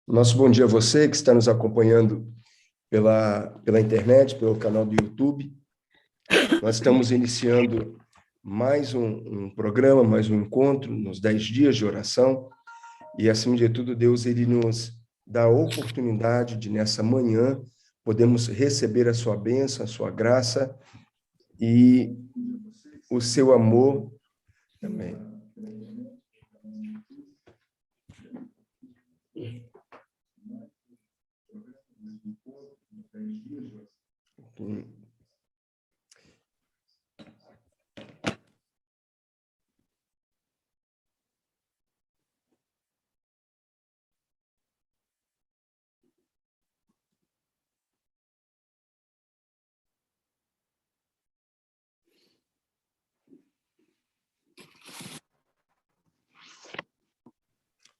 Nosso bom dia a você que está nos acompanhando pela internet, pelo canal do YouTube. Nós estamos iniciando mais um programa, mais um encontro, nos 10 dias de oração. E, acima de tudo, Deus ele nos dá a oportunidade de, nessa manhã, podemos receber a sua bênção, a sua graça e o seu amor também.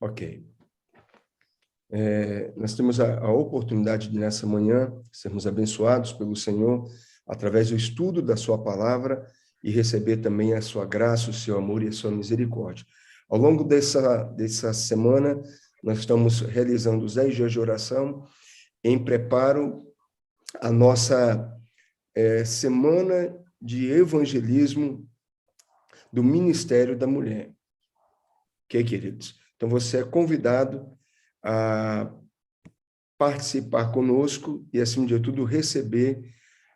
Ok. Nós temos a oportunidade de, nessa manhã, sermos abençoados pelo Senhor através do estudo da sua palavra e receber também a sua graça, o seu amor e a sua misericórdia. Ao longo dessa semana, nós estamos realizando os 10 dias de oração em preparo à nossa semana de evangelismo do Ministério da Mulher. Ok, queridos? Então, você é convidado a participar conosco e, acima de tudo, receber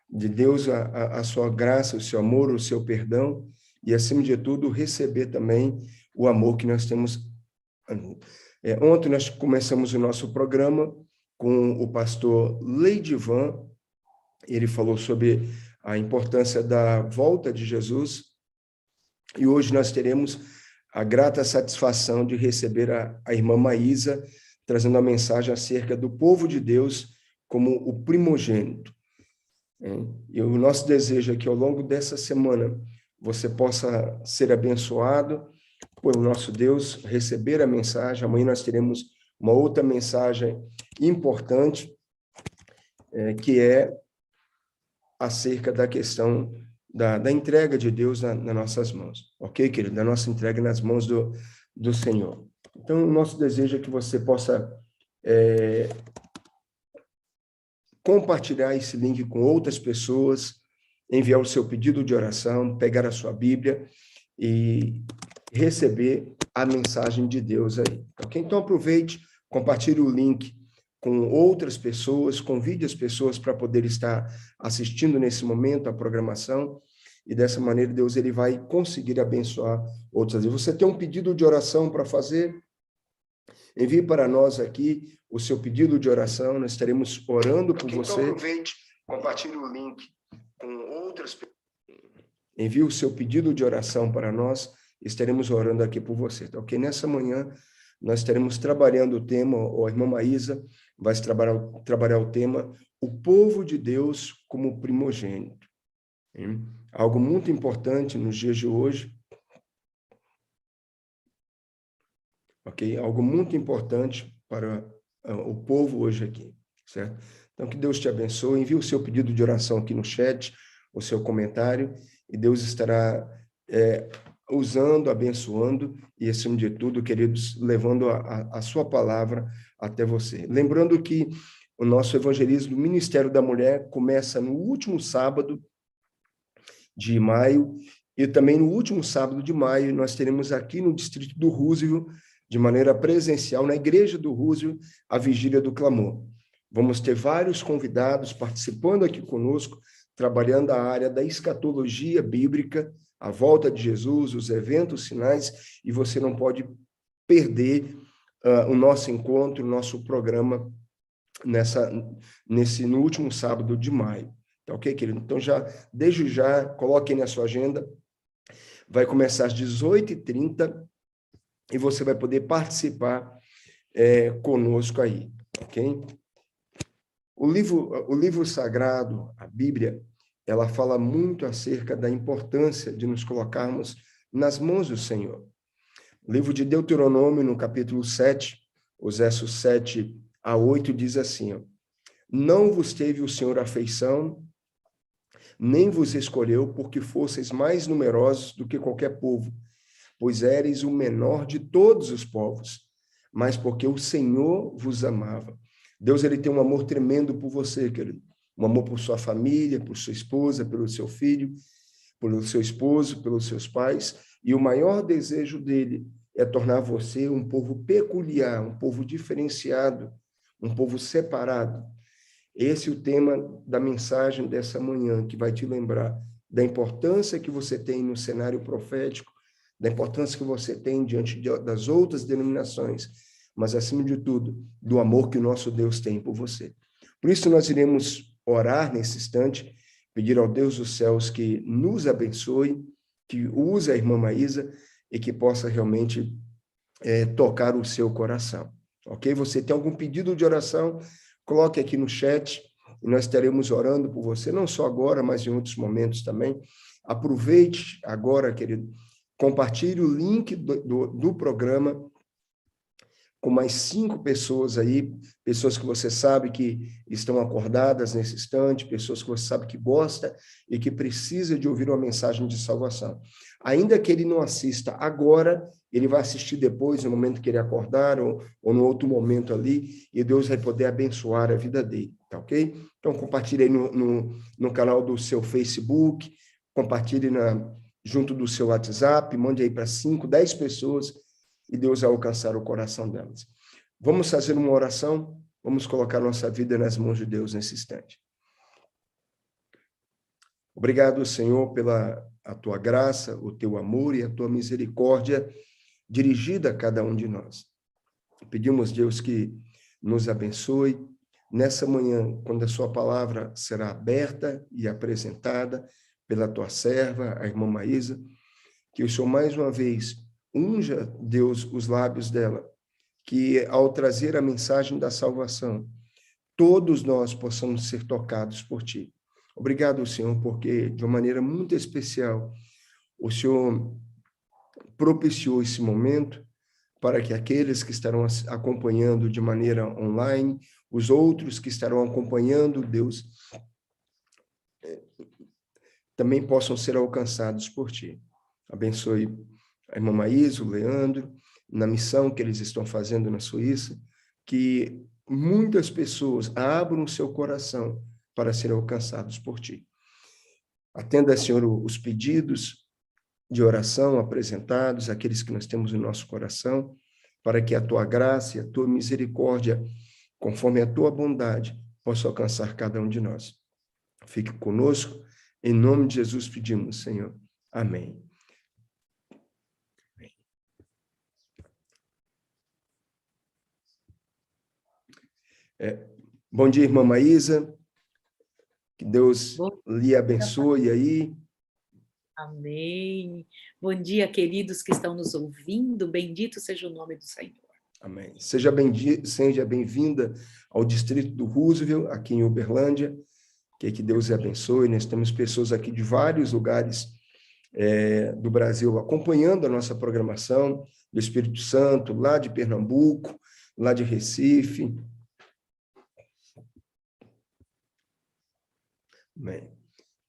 de Deus a sua graça, o seu amor, o seu perdão e, acima de tudo, receber também o amor que nós temos. Ontem nós começamos o nosso programa com o pastor Leidivan. Ele falou sobre a importância da volta de Jesus e hoje nós teremos a grata satisfação de receber a irmã Maísa, trazendo a mensagem acerca do povo de Deus como o primogênito. E o nosso desejo é que, ao longo dessa semana, você possa ser abençoado por nosso Deus, receber a mensagem. Amanhã nós teremos uma outra mensagem importante, que é acerca da questão da entrega de Deus nas nossas mãos. Ok, querido? Da nossa entrega nas mãos do Senhor. Então, o nosso desejo é que você possa compartilhar esse link com outras pessoas, enviar o seu pedido de oração, pegar a sua Bíblia e receber a mensagem de Deus aí. Ok? Então, aproveite, compartilhe o link com outras pessoas, convide as pessoas para poder estar assistindo nesse momento a programação, e dessa maneira Deus ele vai conseguir abençoar outras. Você tem um pedido de oração para fazer? Envie para nós aqui o seu pedido de oração, nós estaremos orando por você. Então aproveite, compartilhe o link com outras pessoas. Envie o seu pedido de oração para nós, estaremos orando aqui por você, tá ok? Nessa manhã, nós estaremos trabalhando o tema, a irmã Maísa vai trabalhar o tema, o povo de Deus como primogênito. Hein? Algo muito importante nos dias de hoje, ok? Algo muito importante para o povo hoje aqui, certo? Então, que Deus te abençoe, envie o seu pedido de oração aqui no chat, o seu comentário, e Deus estará usando, abençoando e, acima de tudo, queridos, levando a sua palavra até você. Lembrando que o nosso evangelismo do Ministério da Mulher começa no último sábado de maio, e também no último sábado de maio nós teremos aqui no distrito do Roosevelt, de maneira presencial, na igreja do Roosevelt, a Vigília do Clamor. Vamos ter vários convidados participando aqui conosco, trabalhando a área da escatologia bíblica, a volta de Jesus, os eventos, sinais, e você não pode perder o nosso encontro, o nosso programa no último sábado de maio. Tá ok, querido? Então, desde já, coloquem na sua agenda, vai começar às 18h30 e você vai poder participar conosco aí, ok? O livro sagrado, a Bíblia, ela fala muito acerca da importância de nos colocarmos nas mãos do Senhor. O livro de Deuteronômio, no capítulo 7, os versos 7 a 8, diz assim, ó, não vos teve o Senhor afeição, nem vos escolheu porque fosseis mais numerosos do que qualquer povo, pois éreis o menor de todos os povos. mas porque o Senhor vos amava. Deus, ele tem um amor tremendo por você, querido. Um amor por sua família, por sua esposa, pelo seu filho, pelo seu esposo, pelos seus pais. E o maior desejo dele é tornar você um povo peculiar, um povo diferenciado, um povo separado. Esse é o tema da mensagem dessa manhã, que vai te lembrar da importância que você tem no cenário profético, da importância que você tem diante das outras denominações, mas, acima de tudo, do amor que o nosso Deus tem por você. Por isso, nós iremos orar nesse instante, pedir ao Deus dos céus que nos abençoe, que use a irmã Maísa e que possa realmente tocar o seu coração. Ok? Você tem algum pedido de oração? Coloque aqui no chat e nós estaremos orando por você, não só agora, mas em outros momentos também. Aproveite agora, querido, compartilhe o link do programa com mais 5 pessoas aí, pessoas que você sabe que estão acordadas nesse instante, pessoas que você sabe que gosta e que precisa de ouvir uma mensagem de salvação. Ainda que ele não assista agora, ele vai assistir depois, no momento que ele acordar, ou no outro momento ali, e Deus vai poder abençoar a vida dele, tá ok? Então, compartilhe aí no canal do seu Facebook, compartilhe junto do seu WhatsApp, mande aí para 5, 10 pessoas, e Deus vai alcançar o coração delas. Vamos fazer uma oração, vamos colocar nossa vida nas mãos de Deus nesse instante. Obrigado, Senhor, pela a tua graça, o teu amor e a tua misericórdia dirigida a cada um de nós. Pedimos, Deus, que nos abençoe nessa manhã, quando a sua palavra será aberta e apresentada pela tua serva, a irmã Maísa, que o Senhor mais uma vez unja, Deus, os lábios dela, que ao trazer a mensagem da salvação, todos nós possamos ser tocados por ti. Obrigado, Senhor, porque de uma maneira muito especial o Senhor propiciou esse momento para que aqueles que estarão acompanhando de maneira online, os outros que estarão acompanhando, Deus, também possam ser alcançados por ti. Abençoe a irmã Maísa, o Leandro, na missão que eles estão fazendo na Suíça, que muitas pessoas abram o seu coração para serem alcançados por ti. Atenda, Senhor, os pedidos de oração apresentados, aqueles que nós temos no nosso coração, para que a tua graça e a tua misericórdia, conforme a tua bondade, possa alcançar cada um de nós. Fique conosco, em nome de Jesus pedimos, Senhor. Amém. Bom dia, irmã Maísa. Que Deus lhe abençoe aí. Amém. Bom dia, queridos que estão nos ouvindo. Bendito seja o nome do Senhor. Amém. Seja bem-vinda ao Distrito do Roosevelt, aqui em Uberlândia. Que Deus lhe abençoe. Nós temos pessoas aqui de vários lugares do Brasil acompanhando a nossa programação, do Espírito Santo, lá de Pernambuco, lá de Recife. Amém.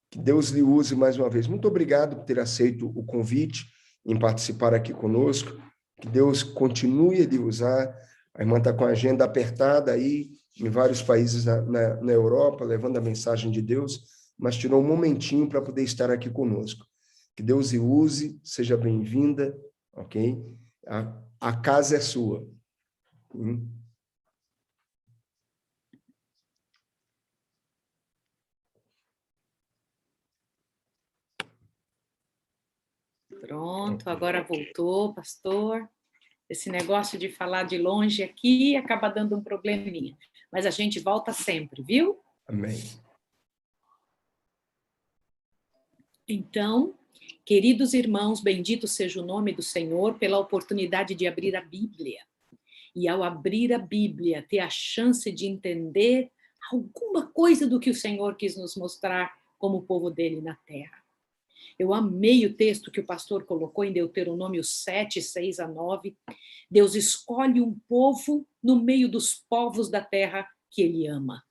Que Deus lhe use mais uma vez. Muito obrigado por ter aceito o convite em participar aqui conosco. Que Deus continue a lhe usar. A irmã está com a agenda apertada aí, em vários países na Europa, levando a mensagem de Deus, mas tirou um momentinho para poder estar aqui conosco. Que Deus lhe use, seja bem-vinda, ok? A casa é sua. Pronto, agora voltou, pastor. Esse negócio de falar de longe aqui acaba dando um probleminha. Mas a gente volta sempre, viu? Amém. Então, queridos irmãos, bendito seja o nome do Senhor pela oportunidade de abrir a Bíblia. E ao abrir a Bíblia, ter a chance de entender alguma coisa do que o Senhor quis nos mostrar como povo dele na terra. Eu amei o texto que o pastor colocou em Deuteronômio 7, 6 a 9. Deus escolhe um povo no meio dos povos da terra que ele ama.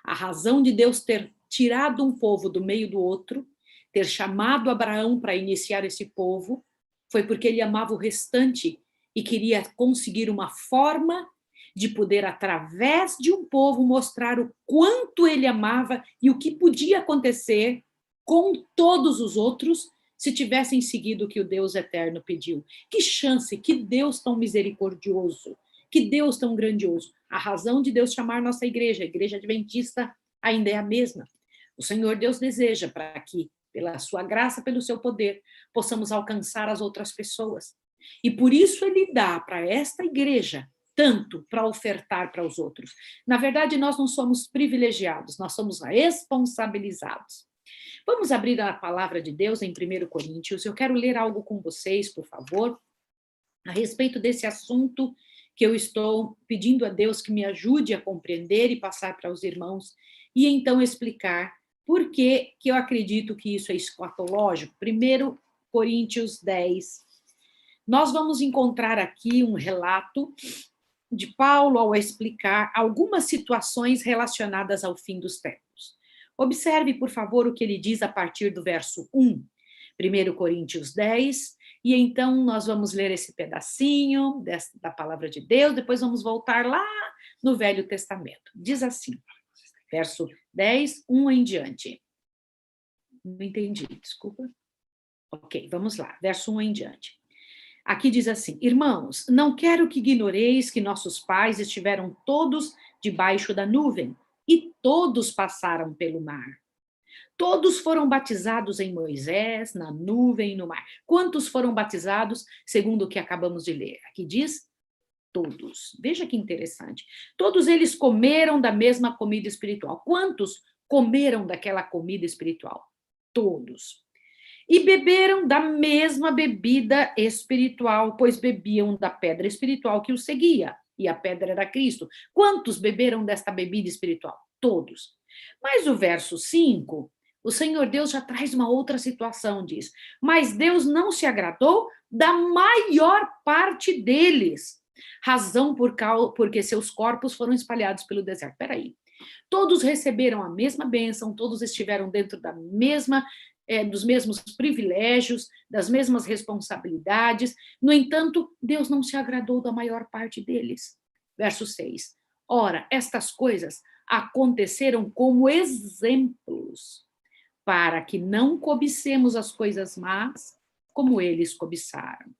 A razão de Deus ter tirado um povo do meio do outro, ter chamado Abraão para iniciar esse povo, foi porque ele amava o restante e queria conseguir uma forma de poder, através de um povo, mostrar o quanto ele amava e o que podia acontecer com todos os outros se tivessem seguido o que o Deus eterno pediu. Que chance, que Deus tão misericordioso, que Deus tão grandioso. A razão de Deus chamar nossa igreja, a igreja adventista, ainda é a mesma. O Senhor Deus deseja para que, pela sua graça, pelo seu poder, possamos alcançar as outras pessoas. E por isso ele dá para esta igreja tanto para ofertar para os outros. Na verdade, nós não somos privilegiados, nós somos responsabilizados. Vamos abrir a palavra de Deus em 1 Coríntios. Eu quero ler algo com vocês, por favor, a respeito desse assunto que eu estou pedindo a Deus que me ajude a compreender e passar para os irmãos, e então explicar por que eu acredito que isso é escatológico. 1 Coríntios 10. Nós vamos encontrar aqui um relato de Paulo ao explicar algumas situações relacionadas ao fim dos tempos. Observe, por favor, o que ele diz a partir do verso 1, 1 Coríntios 10, e então nós vamos ler esse pedacinho da palavra de Deus, depois vamos voltar lá no Velho Testamento. Diz assim, verso 10, 1 em diante. Não entendi, desculpa. Ok, vamos lá, verso 1 em diante. Aqui diz assim, irmãos, não quero que ignoreis que nossos pais estiveram todos debaixo da nuvem, e todos passaram pelo mar. Todos foram batizados em Moisés, na nuvem e no mar. Quantos foram batizados, segundo o que acabamos de ler? Aqui diz, todos. Veja que interessante. Todos eles comeram da mesma comida espiritual. Quantos comeram daquela comida espiritual? Todos. E beberam da mesma bebida espiritual, pois bebiam da pedra espiritual que os seguia, e a pedra era Cristo. Quantos beberam desta bebida espiritual? Todos. Mas o verso 5, o Senhor Deus já traz uma outra situação, diz, mas Deus não se agradou da maior parte deles, razão porque seus corpos foram espalhados pelo deserto. Peraí, todos receberam a mesma bênção, todos estiveram dentro da mesma dos mesmos privilégios, das mesmas responsabilidades. No entanto, Deus não se agradou da maior parte deles. Verso 6. Ora, estas coisas aconteceram como exemplos, para que não cobicemos as coisas más, como eles cobiçaram.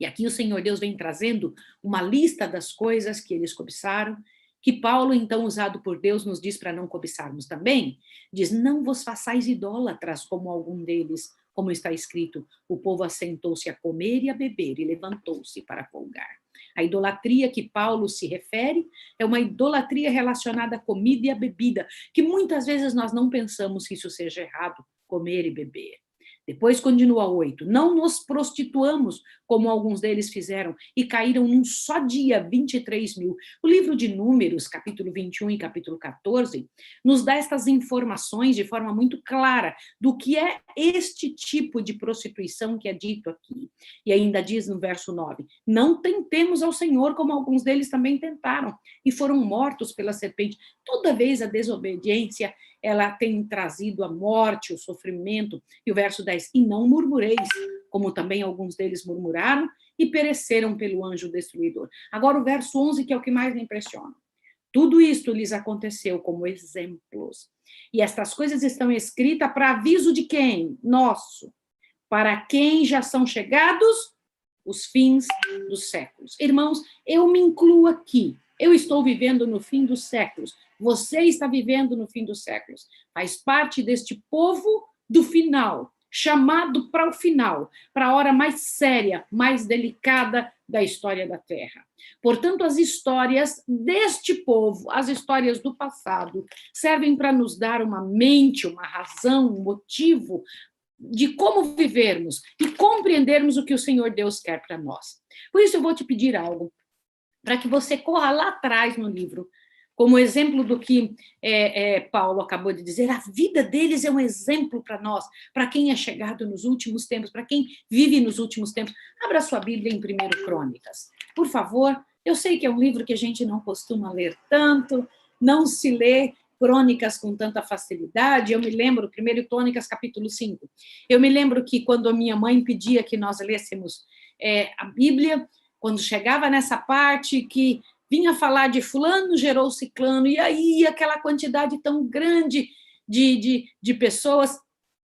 E aqui o Senhor Deus vem trazendo uma lista das coisas que eles cobiçaram, que Paulo, então, usado por Deus, nos diz para não cobiçarmos também. Diz, não vos façais idólatras como algum deles, como está escrito, o povo assentou-se a comer e a beber e levantou-se para folgar. A idolatria que Paulo se refere é uma idolatria relacionada à comida e à bebida, que muitas vezes nós não pensamos que isso seja errado, comer e beber. Depois continua 8. Não nos prostituamos, como alguns deles fizeram, e caíram num só dia 23 mil. O livro de Números, capítulo 21 e capítulo 14, nos dá estas informações de forma muito clara do que é este tipo de prostituição que é dito aqui. E ainda diz no verso 9, não tentemos ao Senhor, como alguns deles também tentaram, e foram mortos pela serpente. Toda vez a desobediência, ela tem trazido a morte, o sofrimento. E o verso 10, e não murmureis, como também alguns deles murmuraram e pereceram pelo anjo destruidor. Agora o verso 11, que é o que mais me impressiona. Tudo isto lhes aconteceu como exemplos. E estas coisas estão escritas para aviso de quem? Nosso. Para quem já são chegados os fins dos séculos. Irmãos, eu me incluo aqui. Eu estou vivendo no fim dos séculos. Você está vivendo no fim dos séculos. Faz parte deste povo do final, chamado para o final, para a hora mais séria, mais delicada da história da Terra. Portanto, as histórias deste povo, as histórias do passado, servem para nos dar uma mente, uma razão, um motivo de como vivermos e compreendermos o que o Senhor Deus quer para nós. Por isso, eu vou te pedir algo, para que você corra lá atrás no livro, como exemplo do que Paulo acabou de dizer, a vida deles é um exemplo para nós, para quem é chegado nos últimos tempos, para quem vive nos últimos tempos. Abra sua Bíblia em 1 Crônicas, por favor. Eu sei que é um livro que a gente não costuma ler tanto, não se lê Crônicas com tanta facilidade. Eu me lembro, 1 Crônicas, capítulo 5, eu me lembro que quando a minha mãe pedia que nós lêssemos a Bíblia, quando chegava nessa parte que vinha falar de fulano, gerou ciclano, e aí aquela quantidade tão grande de pessoas,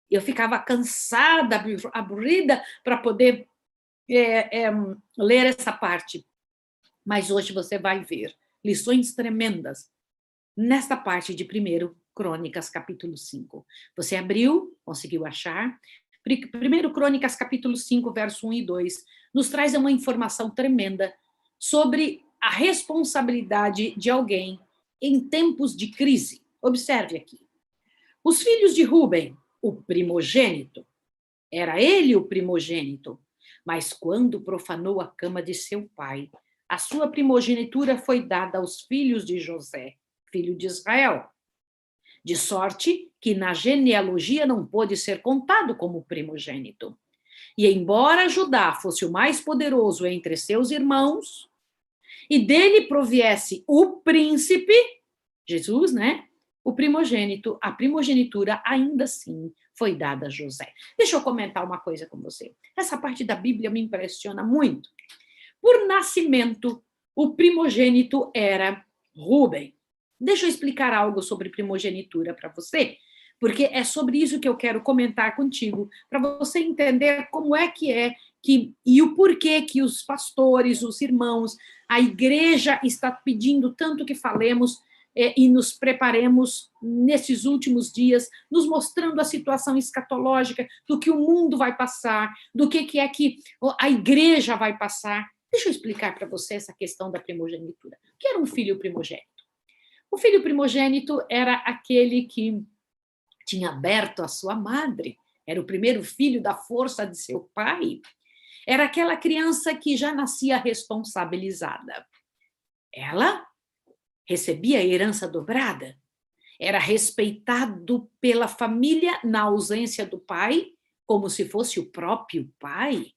eu ficava cansada, aburrida, para poder ler essa parte. Mas hoje você vai ver lições tremendas nesta parte de 1 Crônicas, capítulo 5. Você abriu, conseguiu achar? 1 Crônicas, capítulo 5, verso 1 e 2, nos traz uma informação tremenda sobre a responsabilidade de alguém em tempos de crise. Observe aqui. Os filhos de Ruben, o primogênito, era ele o primogênito, mas quando profanou a cama de seu pai, a sua primogenitura foi dada aos filhos de José, filho de Israel, de sorte que na genealogia não pôde ser contado como primogênito. E embora Judá fosse o mais poderoso entre seus irmãos, e dele proviesse o príncipe, Jesus, né? O primogênito, a primogenitura ainda assim foi dada a José. Deixa eu comentar uma coisa com você. Essa parte da Bíblia me impressiona muito. Por nascimento, o primogênito era Ruben. Deixa eu explicar algo sobre primogenitura para você, porque é sobre isso que eu quero comentar contigo, para você entender como é que e o porquê que os pastores, os irmãos, a igreja está pedindo tanto que falemos e nos preparemos nesses últimos dias, nos mostrando a situação escatológica do que o mundo vai passar, do que é que a igreja vai passar. Deixa eu explicar para você essa questão da primogenitura. O que era um filho primogênito? O filho primogênito era aquele que tinha aberto a sua madre, era o primeiro filho da força de seu pai, era aquela criança que já nascia responsabilizada. Ela recebia a herança dobrada, era respeitado pela família na ausência do pai, como se fosse o próprio pai.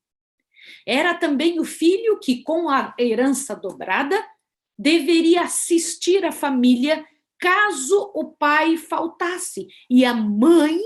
Era também o filho que, com a herança dobrada, deveria assistir a família caso o pai faltasse. E a mãe,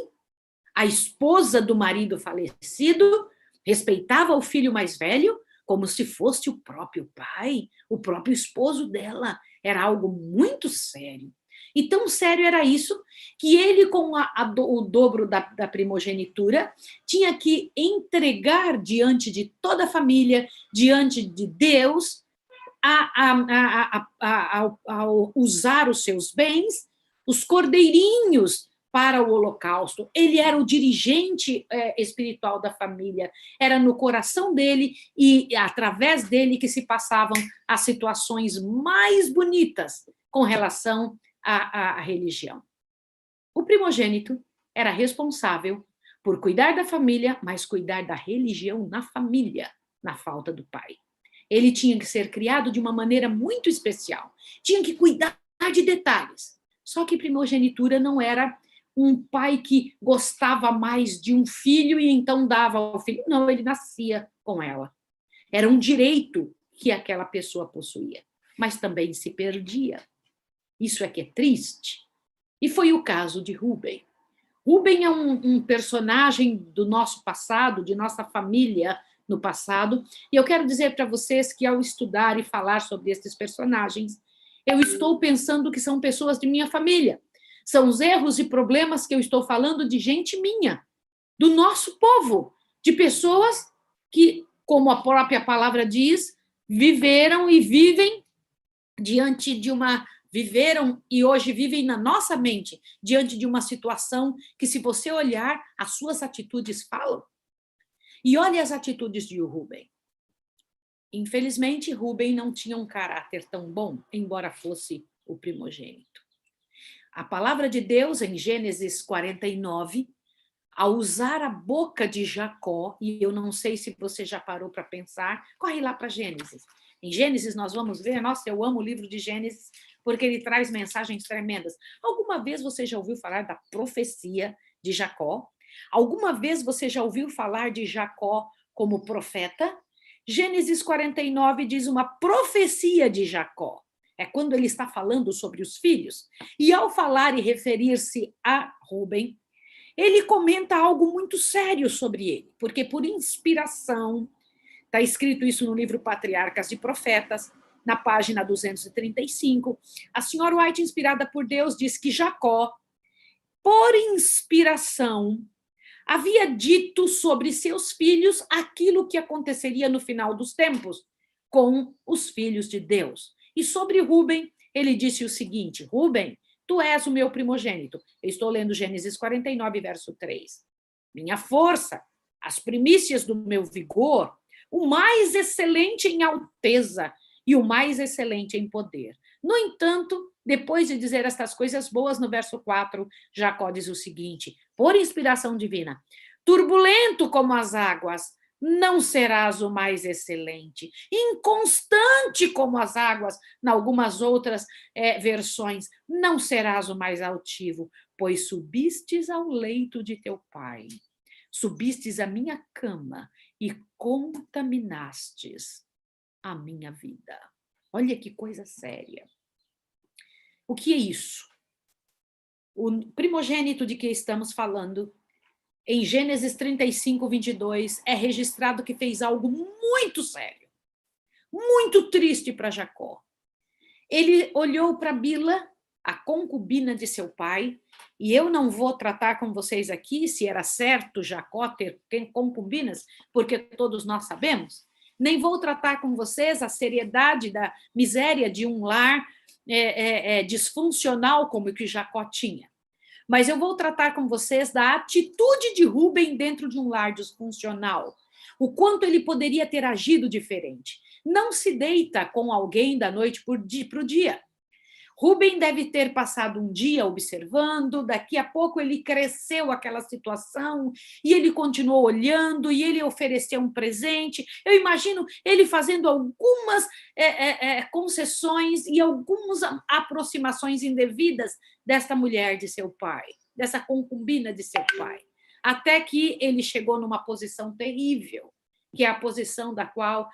a esposa do marido falecido, respeitava o filho mais velho como se fosse o próprio pai, o próprio esposo dela. Era algo muito sério. E tão sério era isso que ele, com o dobro da primogenitura, tinha que entregar diante de toda a família, diante de Deus, ao usar os seus bens, os cordeirinhos para o holocausto. Ele era o dirigente espiritual da família, era no coração dele e através dele que se passavam as situações mais bonitas com relação à religião. O primogênito era responsável por cuidar da família, mas cuidar da religião na família, na falta do pai. Ele tinha que ser criado de uma maneira muito especial, tinha que cuidar de detalhes. Só que primogenitura não era um pai que gostava mais de um filho e então dava ao filho. Não, ele nascia com ela. Era um direito que aquela pessoa possuía, mas também se perdia. Isso é que é triste. E foi o caso de Ruben. Ruben é um personagem do nosso passado, de nossa família no passado, e eu quero dizer para vocês que ao estudar e falar sobre esses personagens, eu estou pensando que são pessoas de minha família. São os erros e problemas que eu estou falando de gente minha, do nosso povo, de pessoas que, como a própria palavra diz, viveram e vivem diante de uma... viveram e hoje vivem na nossa mente, diante de uma situação que, se você olhar, as suas atitudes falam. E olhe as atitudes de Ruben. Infelizmente, Ruben não tinha um caráter tão bom, embora fosse o primogênito. A palavra de Deus, em Gênesis 49, ao usar a boca de Jacó, e eu não sei se você já parou para pensar, corre lá para Gênesis. Em Gênesis nós vamos ver, nossa, eu amo o livro de Gênesis, porque ele traz mensagens tremendas. Alguma vez você já ouviu falar da profecia de Jacó? Alguma vez você já ouviu falar de Jacó como profeta? Gênesis 49 diz uma profecia de Jacó. É quando ele está falando sobre os filhos. E ao falar e referir-se a Ruben, ele comenta algo muito sério sobre ele, porque por inspiração Está escrito isso no livro Patriarcas e Profetas, na página 235. A senhora White, inspirada por Deus, diz que Jacó, por inspiração, havia dito sobre seus filhos aquilo que aconteceria no final dos tempos com os filhos de Deus. E sobre Rúben, ele disse o seguinte: Rúben, tu és o meu primogênito. Eu estou lendo Gênesis 49, verso 3. Minha força, as primícias do meu vigor, o mais excelente em alteza e o mais excelente em poder. No entanto, depois de dizer estas coisas boas, no verso 4, Jacó diz o seguinte, por inspiração divina: turbulento como as águas, não serás o mais excelente. Inconstante como as águas, em algumas outras versões, não serás o mais altivo, pois subistes ao leito de teu pai, subistes à minha cama e contaminastes a minha vida. Olha que coisa séria. O que é isso? O primogênito de que estamos falando, em Gênesis 35, 22, é registrado que fez algo muito sério, muito triste para Jacó. Ele olhou para Bila, a concubina de seu pai, e eu não vou tratar com vocês aqui se era certo Jacó ter concubinas, porque todos nós sabemos, nem vou tratar com vocês a seriedade da miséria de um lar disfuncional como o que Jacó tinha. Mas eu vou tratar com vocês da atitude de Rúben dentro de um lar disfuncional. O quanto ele poderia ter agido diferente. Não se deita com alguém da noite para o dia. Rúben deve ter passado um dia observando, daqui a pouco ele cresceu aquela situação e ele continuou olhando e ele ofereceu um presente. Eu imagino ele fazendo algumas concessões e algumas aproximações indevidas desta mulher de seu pai, dessa concubina de seu pai, até que ele chegou numa posição terrível, que é a posição da qual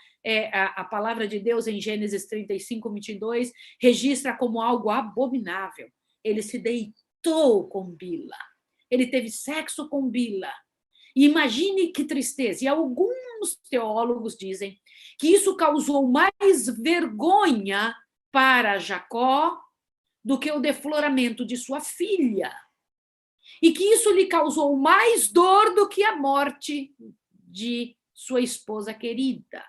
a palavra de Deus em Gênesis 35, 22 registra como algo abominável. Ele se deitou com Bila, ele teve sexo com Bila. E imagine que tristeza. E alguns teólogos dizem que isso causou mais vergonha para Jacó do que o defloramento de sua filha. E que isso lhe causou mais dor do que a morte de sua esposa querida.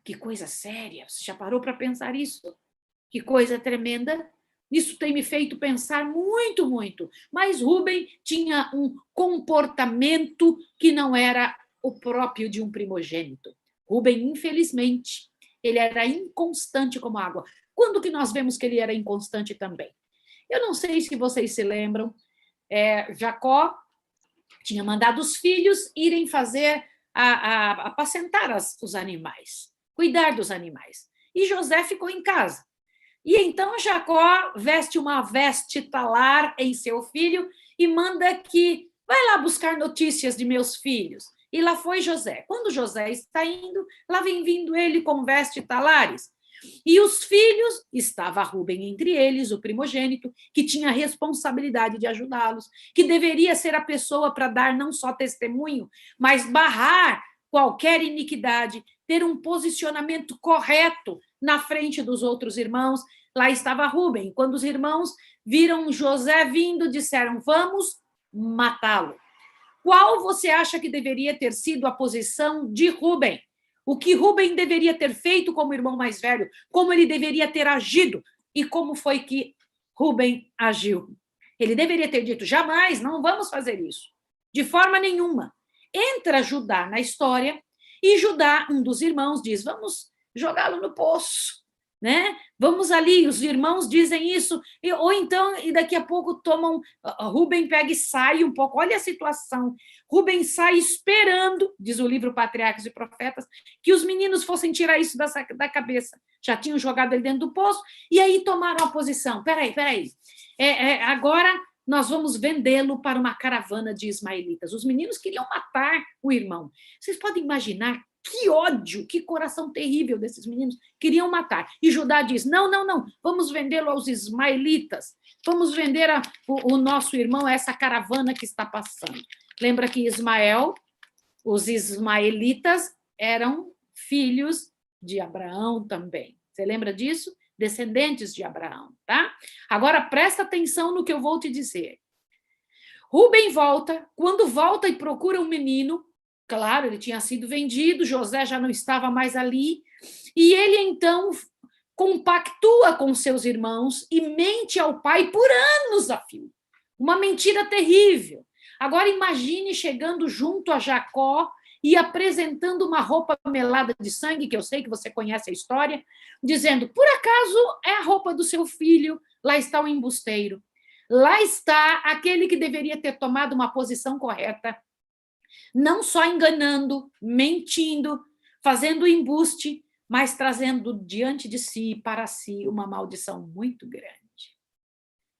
Que coisa séria. Você já parou para pensar isso? Que coisa tremenda. Isso tem me feito pensar muito, muito. Mas Rúben tinha um comportamento que não era o próprio de um primogênito. Rúben, infelizmente, ele era inconstante como a água. Quando que nós vemos que ele era inconstante também? Eu não sei se vocês se lembram, Jacó tinha mandado os filhos irem fazer apacentar os animais, cuidar dos animais. E José ficou em casa. E então Jacó veste uma veste talar em seu filho e manda que vai lá buscar notícias de meus filhos. E lá foi José. Quando José está indo, lá vem vindo ele com veste talares. E os filhos, estava Rúben entre eles, o primogênito, que tinha a responsabilidade de ajudá-los, que deveria ser a pessoa para dar não só testemunho, mas barrar qualquer iniquidade, ter um posicionamento correto na frente dos outros irmãos. Lá estava Rúben. Quando os irmãos viram José vindo, disseram: vamos matá-lo. Qual você acha que deveria ter sido a posição de Rúben? O que Rúben deveria ter feito como irmão mais velho, como ele deveria ter agido e como foi que Rúben agiu. Ele deveria ter dito: jamais, não vamos fazer isso. De forma nenhuma. Entra Judá na história e Judá, um dos irmãos, diz: vamos jogá-lo no poço, né? Vamos ali, os irmãos dizem isso, ou então, e daqui a pouco tomam, Rúben pega e sai um pouco, olha a situação, Rúben sai esperando, diz o livro Patriarcas e Profetas, que os meninos fossem tirar isso da cabeça, já tinham jogado ele dentro do poço, e aí tomaram a posição, peraí, agora nós vamos vendê-lo para uma caravana de ismaelitas, os meninos queriam matar o irmão, vocês podem imaginar que ódio, que coração terrível desses meninos, queriam matar. E Judá diz: não, vamos vendê-lo aos ismaelitas, vamos vender o nosso irmão a essa caravana que está passando. Lembra que Ismael, os ismaelitas, eram filhos de Abraão também. Você lembra disso? Descendentes de Abraão, tá? Agora presta atenção no que eu vou te dizer. Rubem volta, quando volta e procura um menino, claro, ele tinha sido vendido, José já não estava mais ali, e ele então compactua com seus irmãos e mente ao pai por anos a fio. Uma mentira terrível. Agora imagine chegando junto a Jacó e apresentando uma roupa melada de sangue, que eu sei que você conhece a história, dizendo, por acaso é a roupa do seu filho, lá está o embusteiro. Lá está aquele que deveria ter tomado uma posição correta, não só enganando, mentindo, fazendo embuste, mas trazendo diante de si, para si, uma maldição muito grande.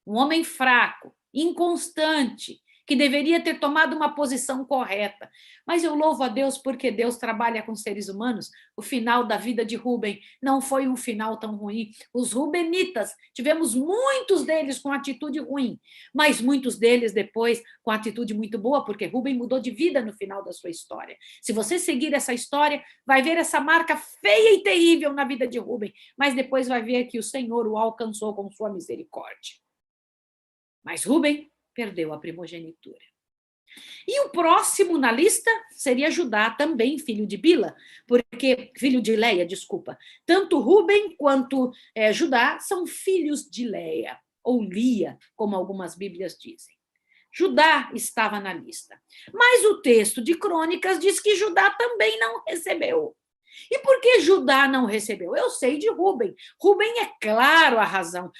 Um homem fraco, inconstante, que deveria ter tomado uma posição correta. Mas eu louvo a Deus porque Deus trabalha com seres humanos. O final da vida de Rubem não foi um final tão ruim. Os rubenitas, tivemos muitos deles com atitude ruim, mas muitos deles depois com atitude muito boa, porque Rubem mudou de vida no final da sua história. Se você seguir essa história, vai ver essa marca feia e terrível na vida de Rubem, mas depois vai ver que o Senhor o alcançou com sua misericórdia. Mas Rubem perdeu a primogenitura. E o próximo na lista seria Judá, também filho de Bila, porque filho de Leia, desculpa. Tanto Rubem quanto Judá são filhos de Leia, ou Lia, como algumas Bíblias dizem. Judá estava na lista. Mas o texto de Crônicas diz que Judá também não recebeu. E por que Judá não recebeu? Eu sei de Rubem. Rubem é claro a razão.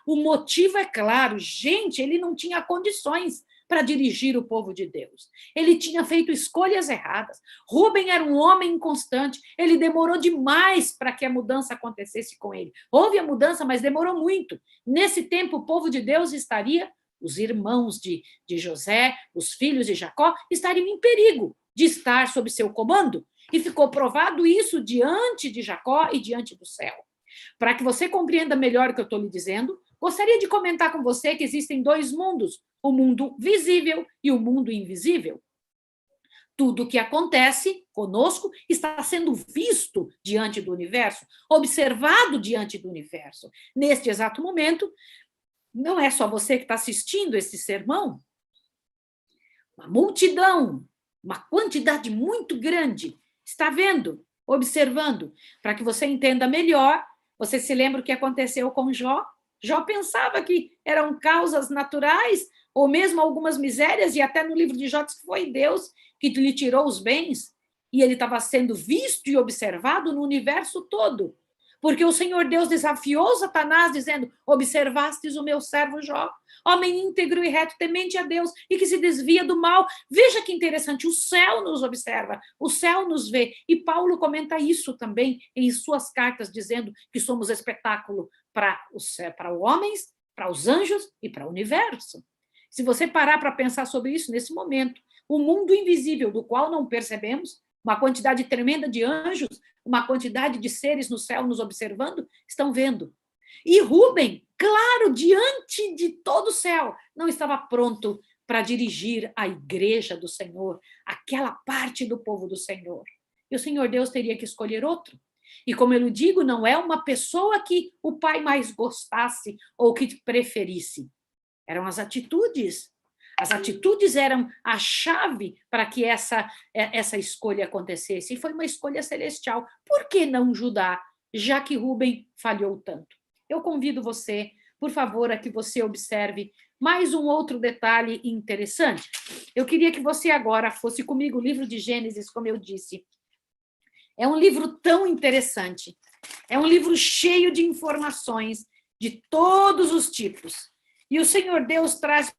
O motivo é claro. Gente, ele não tinha condições para dirigir o povo de Deus. Ele tinha feito escolhas erradas. Rubem era um homem inconstante. Ele demorou demais para que a mudança acontecesse com ele. Houve a mudança, mas demorou muito. Nesse tempo, o povo de Deus estaria, os irmãos de José, os filhos de Jacó, estariam em perigo de estar sob seu comando. E ficou provado isso diante de Jacó e diante do céu. Para que você compreenda melhor o que eu estou lhe dizendo, gostaria de comentar com você que existem dois mundos, o mundo visível e o mundo invisível. Tudo o que acontece conosco está sendo visto diante do universo, observado diante do universo. Neste exato momento, não é só você que está assistindo esse sermão, uma multidão, uma quantidade muito grande está vendo, observando. Para que você entenda melhor, você se lembra o que aconteceu com Jó? Jó pensava que eram causas naturais, ou mesmo algumas misérias, e até no livro de Jó diz que foi Deus que lhe tirou os bens, e ele estava sendo visto e observado no universo todo. Porque o Senhor Deus desafiou Satanás, dizendo, observastes o meu servo Jó, homem íntegro e reto, temente a Deus, e que se desvia do mal. Veja que interessante, o céu nos observa, o céu nos vê. E Paulo comenta isso também em suas cartas, dizendo que somos espetáculo para os homens, para os anjos e para o universo. Se você parar para pensar sobre isso nesse momento, o mundo invisível, do qual não percebemos, uma quantidade tremenda de anjos, uma quantidade de seres no céu nos observando, estão vendo. E Rubem, claro, diante de todo o céu, não estava pronto para dirigir a igreja do Senhor, aquela parte do povo do Senhor. E o Senhor Deus teria que escolher outro. E como eu digo, não é uma pessoa que o pai mais gostasse ou que preferisse. Eram as atitudes. As atitudes eram a chave para que essa escolha acontecesse. E foi uma escolha celestial. Por que não Judá, já que Rubem falhou tanto? Eu convido você, por favor, a que você observe mais um outro detalhe interessante. Eu queria que você agora fosse comigo o livro de Gênesis, como eu disse. É um livro tão interessante. É um livro cheio de informações de todos os tipos. E o Senhor Deus traz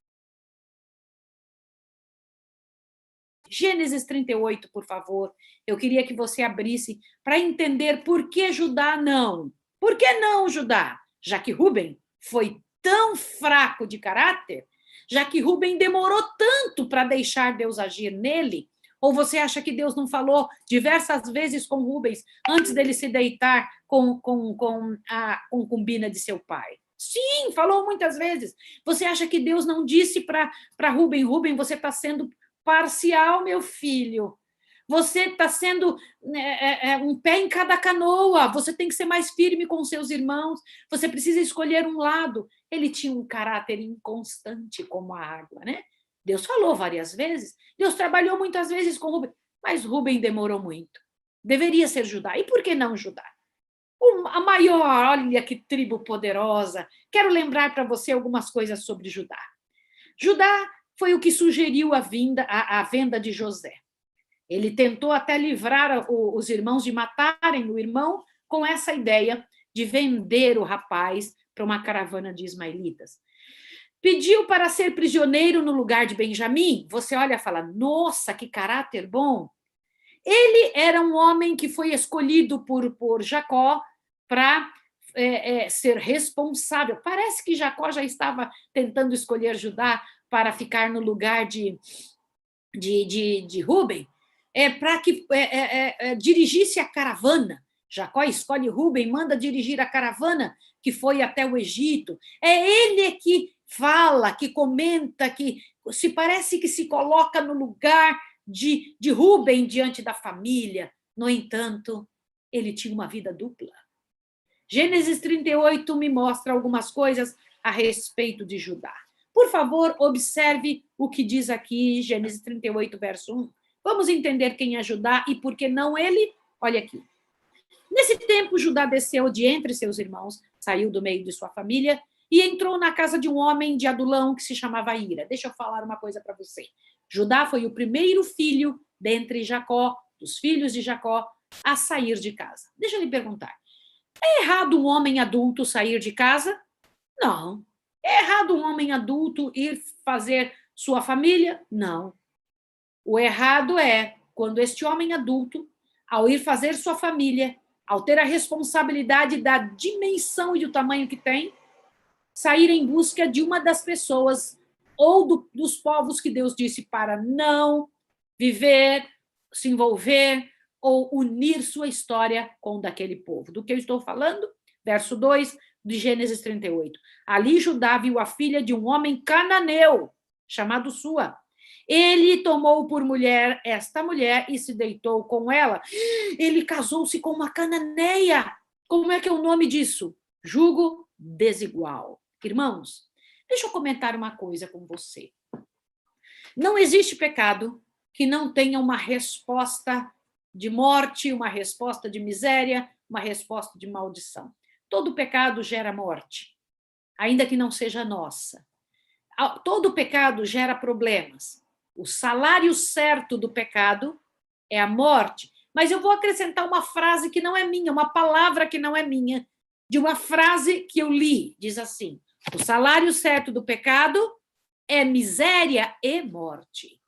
Gênesis 38, por favor. Eu queria que você abrisse para entender por que Judá não. Por que não Judá? Já que Rubem foi tão fraco de caráter, já que Rubem demorou tanto para deixar Deus agir nele, ou você acha que Deus não falou diversas vezes com Rubens antes dele se deitar com a concubina de seu pai? Sim, falou muitas vezes. Você acha que Deus não disse para Rubem, Rubem, você está sendo parcial, meu filho. Você está sendo um pé em cada canoa, você tem que ser mais firme com os seus irmãos, você precisa escolher um lado. Ele tinha um caráter inconstante como a água, né? Deus falou várias vezes, Deus trabalhou muitas vezes com Rubem, mas Rubem demorou muito. Deveria ser Judá. E por que não Judá? A maior, olha que tribo poderosa. Quero lembrar para você algumas coisas sobre Judá. Judá foi o que sugeriu a venda de José. Ele tentou até livrar os irmãos de matarem o irmão com essa ideia de vender o rapaz para uma caravana de ismaelitas. Pediu para ser prisioneiro no lugar de Benjamim. Você olha e fala, nossa, que caráter bom. Ele era um homem que foi escolhido por Jacó para ser responsável. Parece que Jacó já estava tentando escolher Judá para ficar no lugar de Rúben, para que dirigisse a caravana. Jacó escolhe Rúben, manda dirigir a caravana que foi até o Egito. É ele que fala, que comenta, que parece que se coloca no lugar de Rúben diante da família. No entanto, ele tinha uma vida dupla. Gênesis 38 me mostra algumas coisas a respeito de Judá. Por favor, observe o que diz aqui, Gênesis 38, verso 1. Vamos entender quem é Judá e por que não ele? Olha aqui. Nesse tempo, Judá desceu de entre seus irmãos, saiu do meio de sua família e entrou na casa de um homem de Adulão que se chamava Ira. Deixa eu falar uma coisa para você. Judá foi o primeiro filho dentre Jacó, dos filhos de Jacó, a sair de casa. Deixa eu lhe perguntar. É errado um homem adulto sair de casa? Não. É errado um homem adulto ir fazer sua família? Não. O errado é quando este homem adulto, ao ir fazer sua família, ao ter a responsabilidade da dimensão e do tamanho que tem, sair em busca de uma das pessoas ou dos povos que Deus disse para não viver, se envolver ou unir sua história com o daquele povo. Do que eu estou falando? Verso 2 de Gênesis 38. Ali Judá viu a filha de um homem cananeu, chamado Sua. Ele tomou por mulher esta mulher e se deitou com ela. Ele casou-se com uma cananeia. Como é que é o nome disso? Jugo desigual. Irmãos, deixa eu comentar uma coisa com você. Não existe pecado que não tenha uma resposta de morte, uma resposta de miséria, uma resposta de maldição. Todo pecado gera morte, ainda que não seja nossa. Todo pecado gera problemas. O salário certo do pecado é a morte. Mas eu vou acrescentar uma frase que não é minha, uma palavra que não é minha, de uma frase que eu li. Diz assim: o salário certo do pecado é miséria e morte.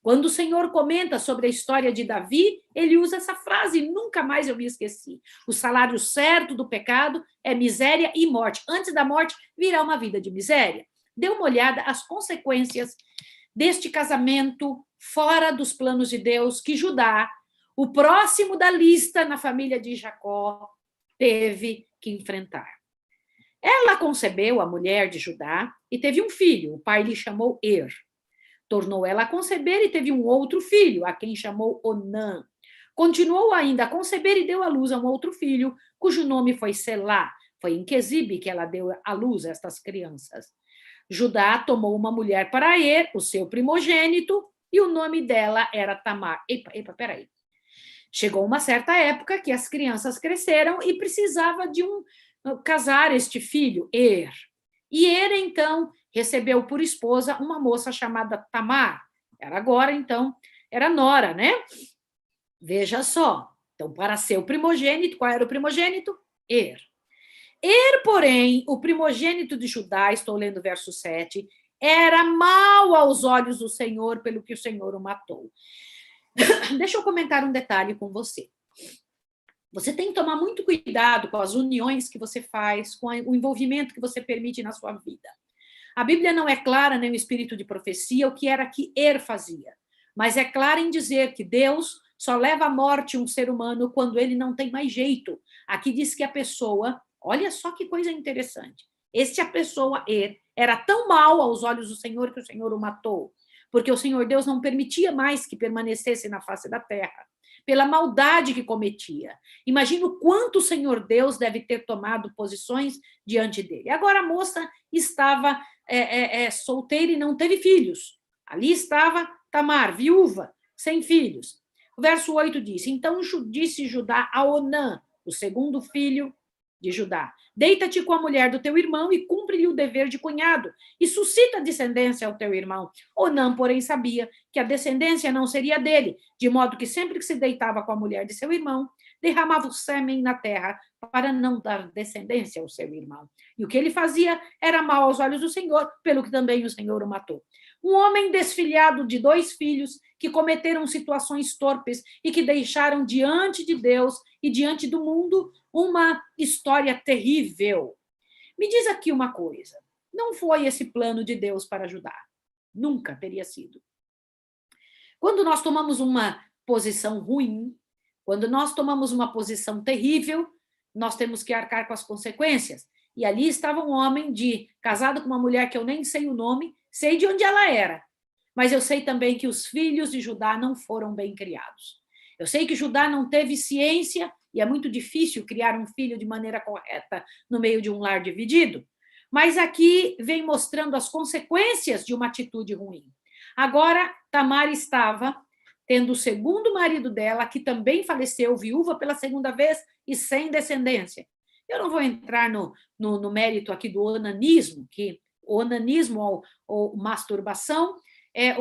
Quando o Senhor comenta sobre a história de Davi, ele usa essa frase, e nunca mais eu me esqueci. O salário certo do pecado é miséria e morte. Antes da morte, virá uma vida de miséria. Dê uma olhada às consequências deste casamento fora dos planos de Deus, que Judá, o próximo da lista na família de Jacó, teve que enfrentar. Ela concebeu, a mulher de Judá, e teve um filho. O pai lhe chamou Tornou ela a conceber e teve um outro filho, a quem chamou Onã. Continuou ainda a conceber e deu à luz a um outro filho, cujo nome foi Selá. Foi em Quezibe que ela deu à luz a estas crianças. Judá tomou uma mulher para o seu primogênito, e o nome dela era Tamar. Peraí. Chegou uma certa época que as crianças cresceram e precisava de casar este filho, E então, recebeu por esposa uma moça chamada Tamar. Era nora, né? Veja só. Então, para ser o primogênito, qual era o primogênito? Porém, o primogênito de Judá, estou lendo o verso 7, era mau aos olhos do Senhor, pelo que o Senhor o matou. Deixa eu comentar um detalhe com você. Você tem que tomar muito cuidado com as uniões que você faz, com o envolvimento que você permite na sua vida. A Bíblia não é clara, nem o espírito de profecia, o que era que fazia, mas é clara em dizer que Deus só leva à morte um ser humano quando ele não tem mais jeito. Aqui diz que a pessoa, olha só que coisa interessante, a pessoa era tão mal aos olhos do Senhor que o Senhor o matou. porque o Senhor Deus não permitia mais que permanecesse na face da terra, pela maldade que cometia. Imagina o quanto o Senhor Deus deve ter tomado posições diante dele. Agora a moça estava solteira e não teve filhos. Ali estava Tamar, viúva, sem filhos. O verso 8 diz: então disse Judá a Onã, o segundo filho de Judá: deita-te com a mulher do teu irmão e cumpre-lhe o dever de cunhado, e suscita descendência ao teu irmão. Onã, porém, sabia que a descendência não seria dele, de modo que sempre que se deitava com a mulher de seu irmão, derramava o sêmen na terra para não dar descendência ao seu irmão. E o que ele fazia era mal aos olhos do Senhor, pelo que também o Senhor o matou. Um homem desfilhado de 2 filhos que cometeram situações torpes e que deixaram diante de Deus e diante do mundo uma história terrível. Me diz aqui uma coisa: não foi esse plano de Deus para ajudar. Nunca teria sido. Quando nós tomamos uma posição ruim, quando nós tomamos uma posição terrível, nós temos que arcar com as consequências. E ali estava um homem casado com uma mulher que eu nem sei o nome, sei de onde ela era, mas eu sei também que os filhos de Judá não foram bem criados. Eu sei que Judá não teve ciência, e é muito difícil criar um filho de maneira correta no meio de um lar dividido, mas aqui vem mostrando as consequências de uma atitude ruim. Agora, Tamar estava tendo o segundo marido dela, que também faleceu, viúva pela segunda vez e sem descendência. Eu não vou entrar no mérito aqui do onanismo, que o onanismo ou masturbação é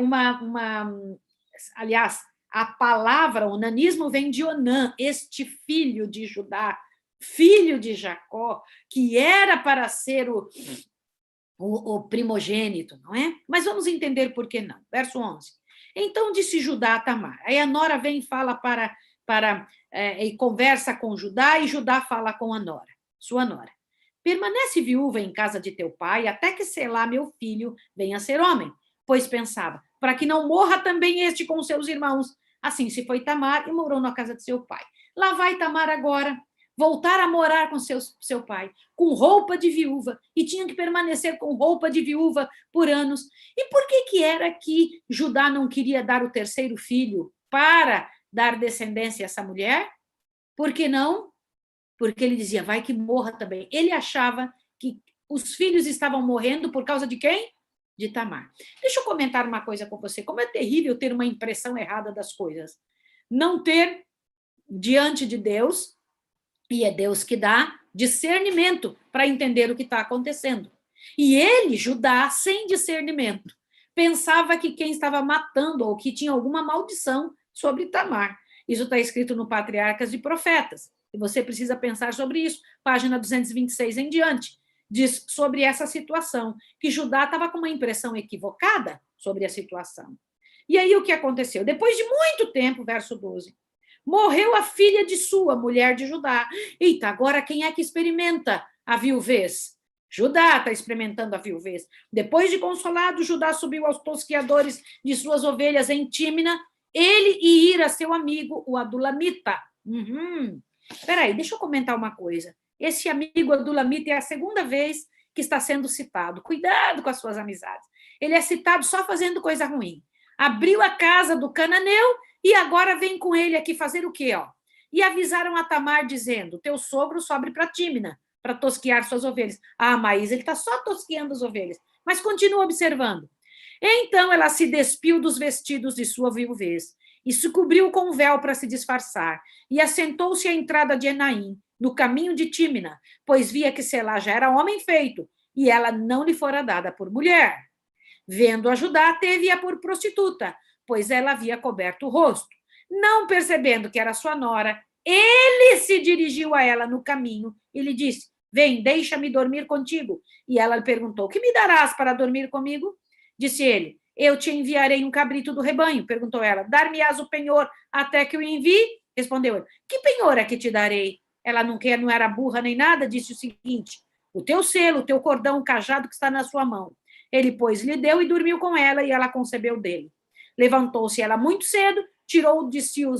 aliás, a palavra onanismo vem de Onã, este filho de Judá, filho de Jacó, que era para ser o primogênito, não é? Mas vamos entender por que não. Verso 11. Então disse Judá a Tamar. Aí a nora vem e fala e conversa com Judá, e Judá fala com a nora, sua nora. Permanece viúva em casa de teu pai, até que Selá, meu filho, venha a ser homem. Pois pensava, para que não morra também este com seus irmãos. Assim se foi Tamar e morou na casa de seu pai. Lá vai Tamar agora, voltar a morar com seu pai, com roupa de viúva, e tinha que permanecer com roupa de viúva por anos. E por que era que Judá não queria dar o terceiro filho para dar descendência a essa mulher? Por que não? Porque ele dizia, vai que morra também. Ele achava que os filhos estavam morrendo por causa de quem? De Tamar. Deixa eu comentar uma coisa com você. Como é terrível ter uma impressão errada das coisas. Não ter diante de Deus, e é Deus que dá, discernimento para entender o que está acontecendo. E ele, Judá, sem discernimento, pensava que quem estava matando ou que tinha alguma maldição sobre Tamar. Isso está escrito no Patriarcas e Profetas. E você precisa pensar sobre isso. Página 226 em diante. Diz sobre essa situação, que Judá estava com uma impressão equivocada sobre a situação. E aí o que aconteceu? Depois de muito tempo, verso 12, morreu a filha de sua, mulher de Judá. Eita, agora quem é que experimenta a viuvez? Judá está experimentando a viuvez. Depois de consolado, Judá subiu aos tosquiadores de suas ovelhas em Tímina, ele e Ira, seu amigo, o Adulamita. Peraí, deixa eu comentar uma coisa. Esse amigo Adulamita é a segunda vez que está sendo citado. Cuidado com as suas amizades. Ele é citado só fazendo coisa ruim. Abriu a casa do cananeu e agora vem com ele aqui fazer o quê? E avisaram a Tamar, dizendo, teu sogro sobe para Tímina, para tosquiar suas ovelhas. Ah, Maísa, ele está só tosquiando as ovelhas. Mas continua observando. Então ela se despiu dos vestidos de sua viuvez e se cobriu com um véu para se disfarçar, e assentou-se à entrada de Enaim, no caminho de Tímina, pois via que Selá já era homem feito, e ela não lhe fora dada por mulher. Vendo a Judá, teve-a por prostituta, pois ela havia coberto o rosto. Não percebendo que era sua nora, ele se dirigiu a ela no caminho e lhe disse, vem, deixa-me dormir contigo. E ela lhe perguntou, que me darás para dormir comigo? Disse ele, eu te enviarei um cabrito do rebanho. Perguntou ela, dar-me-ás o penhor até que o envie? Respondeu ele, que penhor é que te darei? Ela não era burra nem nada, disse o seguinte, o teu selo, o teu cordão, o cajado que está na sua mão. Ele, pois, lhe deu e dormiu com ela, e ela concebeu dele. Levantou-se ela muito cedo, tirou de si o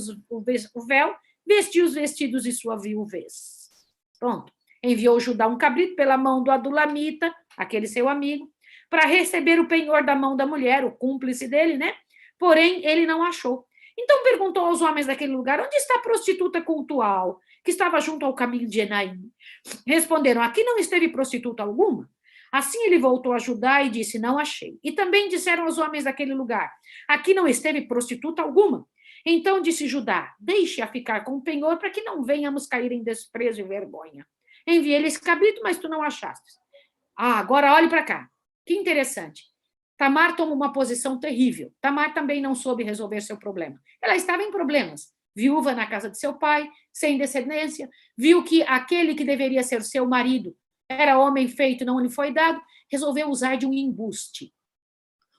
véu, vestiu os vestidos de sua viuvez. Pronto. Enviou Judá um cabrito pela mão do Adulamita, aquele seu amigo, para receber o penhor da mão da mulher, o cúmplice dele, né? Porém, ele não achou. Então perguntou aos homens daquele lugar: onde está a prostituta cultual, que estava junto ao caminho de Enaim? Responderam: aqui não esteve prostituta alguma. Assim ele voltou a Judá e disse: não achei. E também disseram os homens daquele lugar: aqui não esteve prostituta alguma. Então disse Judá: deixe-a ficar com o penhor, para que não venhamos cair em desprezo e vergonha. Enviei-lhe esse cabrito, mas tu não achaste. Agora olhe para cá. Que interessante. Tamar toma uma posição terrível. Tamar também não soube resolver seu problema. Ela estava em problemas. Viúva na casa de seu pai, sem descendência, viu que aquele que deveria ser seu marido era homem feito, não lhe foi dado, resolveu usar de um embuste.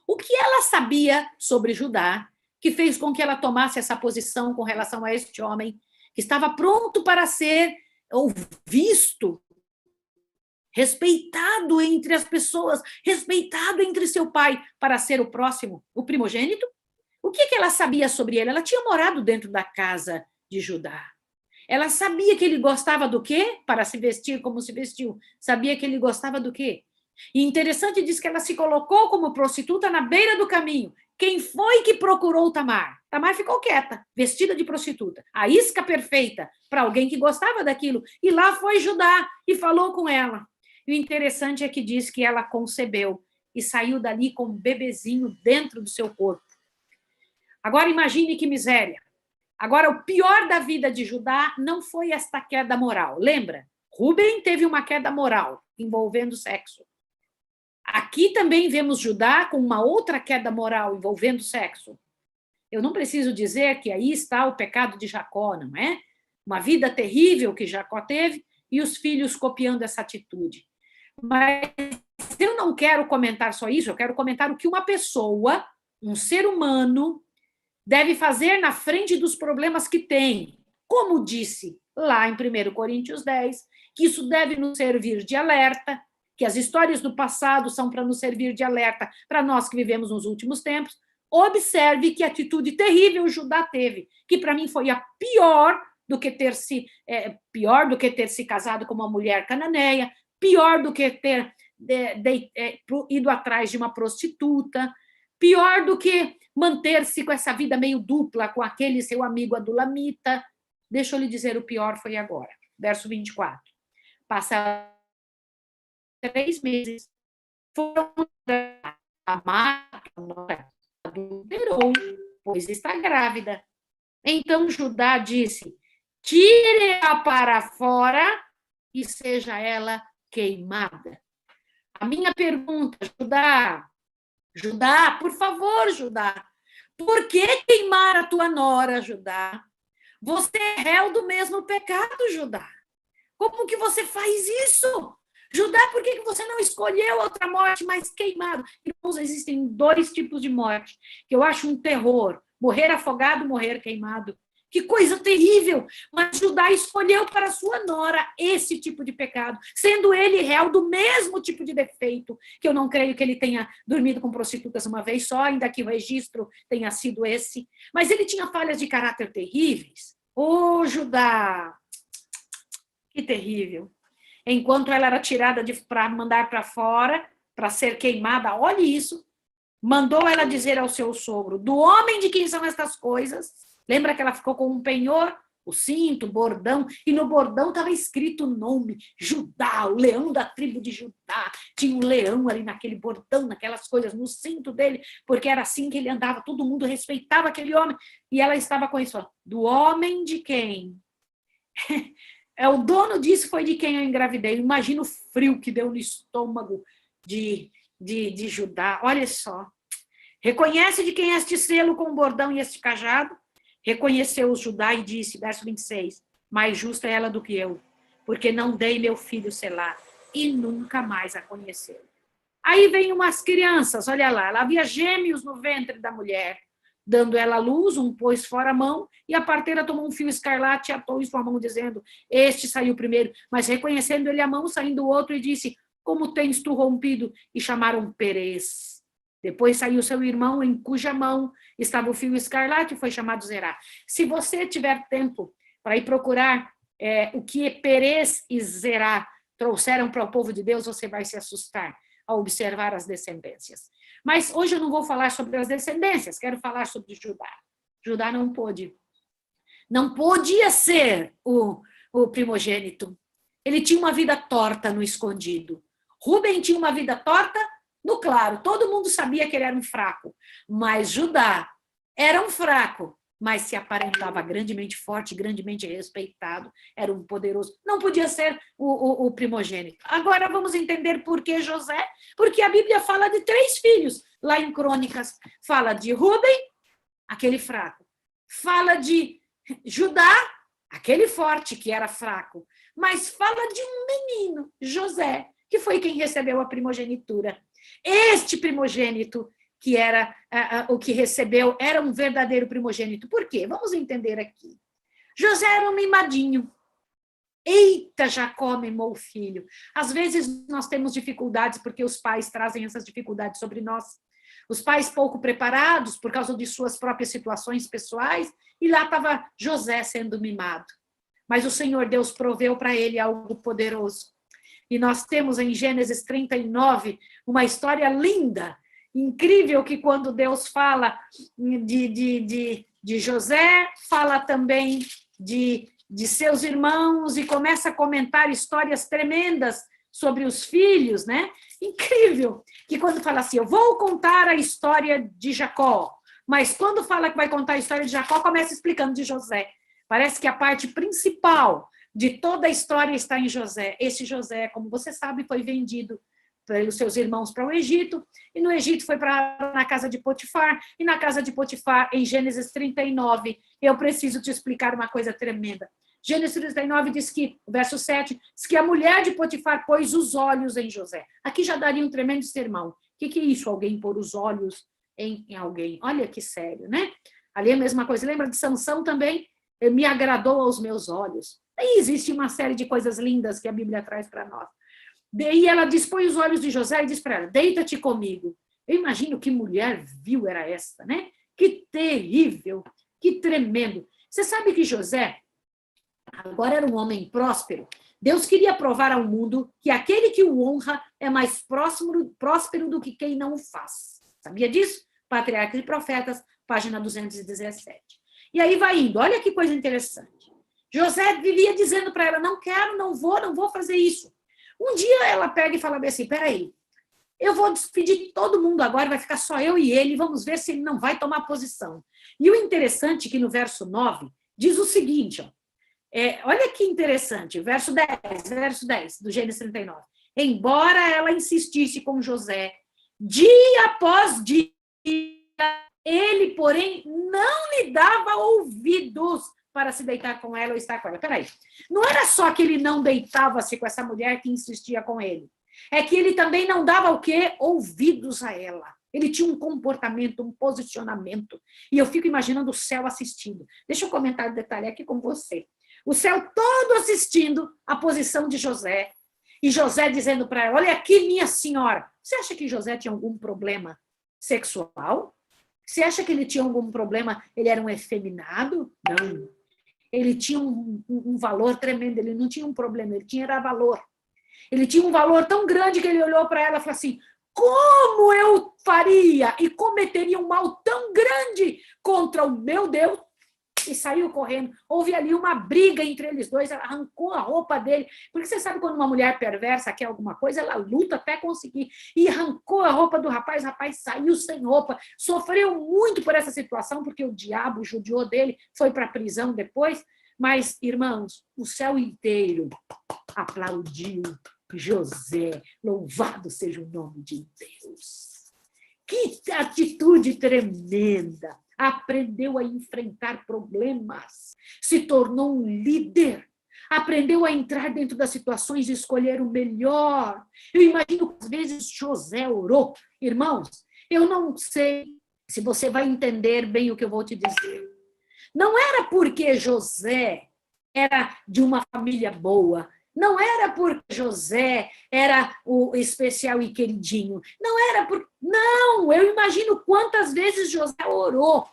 O que ela sabia sobre Judá, que fez com que ela tomasse essa posição com relação a este homem, que estava pronto para ser ou visto, respeitado entre as pessoas, respeitado entre seu pai, para ser o próximo, o primogênito? O que ela sabia sobre ele? Ela tinha morado dentro da casa de Judá. Ela sabia que ele gostava do quê? Para se vestir como se vestiu. Sabia que ele gostava do quê? E interessante diz que ela se colocou como prostituta na beira do caminho. Quem foi que procurou Tamar? Tamar ficou quieta, vestida de prostituta. A isca perfeita para alguém que gostava daquilo. E lá foi Judá e falou com ela. E o interessante é que diz que ela concebeu e saiu dali com um bebezinho dentro do seu corpo. Agora imagine que miséria. Agora, o pior da vida de Judá não foi esta queda moral. Lembra? Rúben teve uma queda moral envolvendo sexo. Aqui também vemos Judá com uma outra queda moral envolvendo sexo. Eu não preciso dizer que aí está o pecado de Jacó, não é? Uma vida terrível que Jacó teve e os filhos copiando essa atitude. Mas eu não quero comentar só isso, eu quero comentar o que uma pessoa, um ser humano, deve fazer na frente dos problemas que tem. Como disse lá em 1 Coríntios 10, que isso deve nos servir de alerta, que as histórias do passado são para nos servir de alerta para nós que vivemos nos últimos tempos. Observe que atitude terrível Judá teve, que para mim foi a pior do que ter se casado com uma mulher cananeia, pior do que ter ido atrás de uma prostituta, pior do que manter-se com essa vida meio dupla com aquele seu amigo adulamita. Deixa eu lhe dizer, o pior foi agora. Verso 24. Passa 3 meses. Foram Tamar adulterou, pois está grávida. Então Judá disse: tire-a para fora e seja ela queimada. A minha pergunta, Judá, por favor, Judá, por que queimar a tua nora, Judá? Você é réu do mesmo pecado, Judá. Como que você faz isso? Judá, por que você não escolheu outra morte mais queimada? Irmãos, existem 2 tipos de morte que eu acho um terror: morrer afogado, morrer queimado. Que coisa terrível! Mas Judá escolheu para sua nora esse tipo de pecado, sendo ele réu do mesmo tipo de defeito, que eu não creio que ele tenha dormido com prostitutas uma vez só, ainda que o registro tenha sido esse. Mas ele tinha falhas de caráter terríveis. Ô, Judá! Que terrível! Enquanto ela era tirada para mandar para fora, para ser queimada, olhe isso, mandou ela dizer ao seu sogro: do homem de quem são estas coisas? Lembra que ela ficou com um penhor, o cinto, o bordão, e no bordão estava escrito o nome, Judá, o leão da tribo de Judá. Tinha um leão ali naquele bordão, naquelas coisas, no cinto dele, porque era assim que ele andava, todo mundo respeitava aquele homem. E ela estava com isso, do homem de quem? O dono disso foi de quem eu engravidei. Imagina o frio que deu no estômago de Judá. Olha só. Reconhece de quem é este selo com o bordão e este cajado? Reconheceu Judá e disse, verso 26, mais justa é ela do que eu, porque não dei meu filho Selá, e nunca mais a conheceu. Aí vem umas crianças, olha lá, ela havia gêmeos no ventre da mulher, dando ela à luz, um pôs fora a mão, e a parteira tomou um fio escarlate e atou em sua mão, dizendo, este saiu primeiro, mas reconhecendo ele a mão, saindo o outro, e disse, como tens tu rompido? E chamaram Perez. Depois saiu seu irmão, em cuja mão estava o fio escarlate, e foi chamado Zerá. Se você tiver tempo para ir procurar o que Perez e Zerá trouxeram para o povo de Deus, você vai se assustar. a observar as descendências. Mas hoje eu não vou falar sobre as descendências, quero falar sobre Judá. Judá não podia ser o primogênito. Ele tinha uma vida torta no escondido. Rubem tinha uma vida torta no claro. Todo mundo sabia que ele era um fraco. Mas Judá era um fraco, mas se aparentava grandemente forte, grandemente respeitado, era um poderoso. Não podia ser o primogênito. Agora vamos entender por que José. Porque a Bíblia fala de 3 filhos. Lá em Crônicas fala de Rubem, aquele fraco. Fala de Judá, aquele forte que era fraco. Mas fala de um menino, José, que foi quem recebeu a primogenitura. Este primogênito, que era o que recebeu, era um verdadeiro primogênito. Por quê? Vamos entender aqui. José era um mimadinho. Eita, Jacó mimou o filho. Às vezes nós temos dificuldades porque os pais trazem essas dificuldades sobre nós. Os pais pouco preparados por causa de suas próprias situações pessoais, e lá estava José sendo mimado. Mas o Senhor Deus proveu para ele algo poderoso. E nós temos em Gênesis 39 uma história linda, incrível, que quando Deus fala de José, fala também de seus irmãos e começa a comentar histórias tremendas sobre os filhos, né? Incrível, que quando fala assim, eu vou contar a história de Jacó, mas quando fala que vai contar a história de Jacó, começa explicando de José. Parece que a parte principal de toda a história está em José. Esse José, como você sabe, foi vendido pelos seus irmãos para o Egito, e no Egito foi na casa de Potifar, e na casa de Potifar, em Gênesis 39, eu preciso te explicar uma coisa tremenda. Gênesis 39 diz que, verso 7, diz que a mulher de Potifar pôs os olhos em José. Aqui já daria um tremendo sermão. O que é isso, alguém pôr os olhos em alguém? Olha que sério, né? Ali é a mesma coisa. Lembra de Sansão também? Me agradou aos meus olhos. Aí existe uma série de coisas lindas que a Bíblia traz para nós. Daí ela dispõe os olhos de José e diz para ela, deita-te comigo. Eu imagino que mulher vil era essa, né? Que terrível, que tremendo. Você sabe que José agora era um homem próspero. Deus queria provar ao mundo que aquele que o honra é mais próspero do que quem não o faz. Sabia disso? Patriarcas e Profetas, página 217. E aí vai indo. Olha que coisa interessante. José vivia dizendo para ela, não quero, não vou fazer isso. Um dia ela pega e fala assim, peraí, eu vou despedir todo mundo agora, vai ficar só eu e ele, vamos ver se ele não vai tomar posição. E o interessante é que no verso 9 diz o seguinte, ó, olha que interessante, verso 10 do Gênesis 39. Embora ela insistisse com José, dia após dia, ele, porém, não lhe dava ouvidos para se deitar com ela ou estar com ela. Peraí, não era só que ele não deitava-se com essa mulher que insistia com ele, é que ele também não dava o quê? Ouvidos a ela. Ele tinha um comportamento, um posicionamento, e eu fico imaginando o céu assistindo. Deixa eu comentar um detalhe aqui com você. O céu todo assistindo a posição de José, e José dizendo para ela, olha aqui, minha senhora, você acha que José tinha algum problema sexual? Você acha que ele tinha algum problema? Ele era um efeminado? Não. Ele tinha um valor tremendo, ele não tinha um problema, ele tinha valor. Ele tinha um valor tão grande que ele olhou para ela e falou assim, como eu faria e cometeria um mal tão grande contra o meu Deus? E saiu correndo. Houve ali uma briga entre eles dois, ela arrancou a roupa dele, porque você sabe quando uma mulher perversa quer alguma coisa, ela luta até conseguir, e arrancou a roupa do rapaz, o rapaz saiu sem roupa, sofreu muito por essa situação, porque o diabo judiou dele, foi para a prisão depois, mas, irmãos, o céu inteiro aplaudiu José, louvado seja o nome de Deus. Que atitude tremenda! Aprendeu a enfrentar problemas, se tornou um líder, aprendeu a entrar dentro das situações e escolher o melhor. Eu imagino que às vezes José orou. Irmãos, eu não sei se você vai entender bem o que eu vou te dizer. Não era porque José era de uma família boa, não era porque José era o especial e queridinho. Não, eu imagino quantas vezes José orou.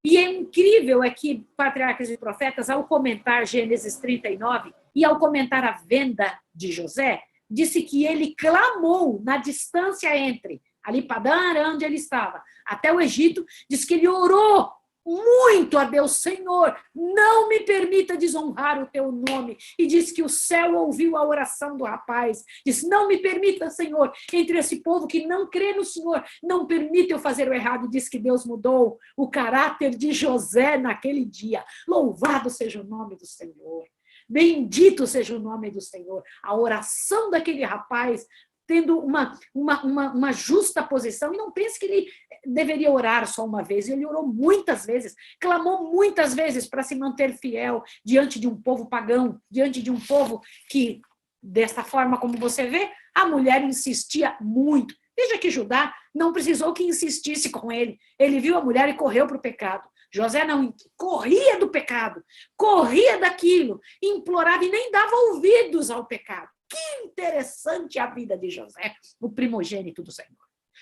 E é incrível que Patriarcas e Profetas, ao comentar Gênesis 39 e ao comentar a venda de José, disse que ele clamou na distância entre ali Padã Arã, onde ele estava, até o Egito, diz que ele orou muito a Deus, Senhor, não me permita desonrar o teu nome. E diz que o céu ouviu a oração do rapaz. Diz, não me permita, Senhor, entre esse povo que não crê no Senhor, não permita eu fazer o errado. Diz que Deus mudou o caráter de José naquele dia. Louvado seja o nome do Senhor. Bendito seja o nome do Senhor. A oração daquele rapaz tendo uma justa posição, e não pense que ele deveria orar só uma vez, ele orou muitas vezes, clamou muitas vezes para se manter fiel diante de um povo pagão, diante de um povo que, dessa forma como você vê, a mulher insistia muito. Veja que Judá não precisou que insistisse com ele, ele viu a mulher e correu para o pecado. José não corria do pecado, corria daquilo, implorava e nem dava ouvidos ao pecado. Que interessante a vida de José, o primogênito do Senhor.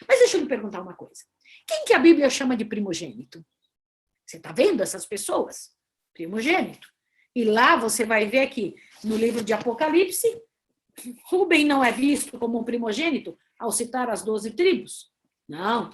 Mas deixa eu lhe perguntar uma coisa. Quem que a Bíblia chama de primogênito? Você está vendo essas pessoas? Primogênito. E lá você vai ver que no livro de Apocalipse, Rubem não é visto como um primogênito ao citar as 12 tribos. Não.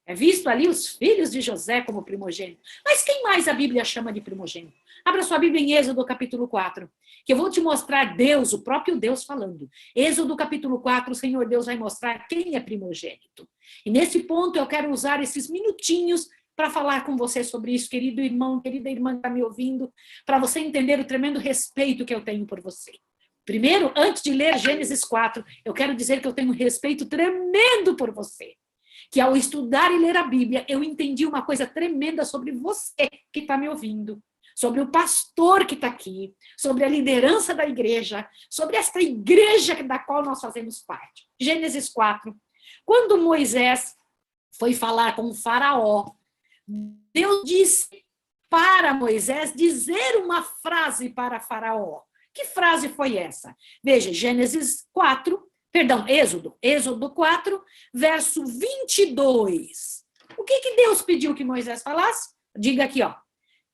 É visto ali os filhos de José como primogênito. Mas quem mais a Bíblia chama de primogênito? Abra sua Bíblia em Êxodo capítulo 4, que eu vou te mostrar Deus, o próprio Deus falando. Êxodo capítulo 4, o Senhor Deus vai mostrar quem é primogênito. E nesse ponto eu quero usar esses minutinhos para falar com você sobre isso, querido irmão, querida irmã que está me ouvindo, para você entender o tremendo respeito que eu tenho por você. Primeiro, antes de ler Gênesis 4, eu quero dizer que eu tenho um respeito tremendo por você. Que ao estudar e ler a Bíblia, eu entendi uma coisa tremenda sobre você que está me ouvindo, sobre o pastor que está aqui, sobre a liderança da igreja, sobre esta igreja da qual nós fazemos parte. Gênesis 4. Quando Moisés foi falar com o faraó, Deus disse para Moisés dizer uma frase para faraó. Que frase foi essa? Veja, Êxodo 4, verso 22. O que Deus pediu que Moisés falasse? Diga aqui, ó.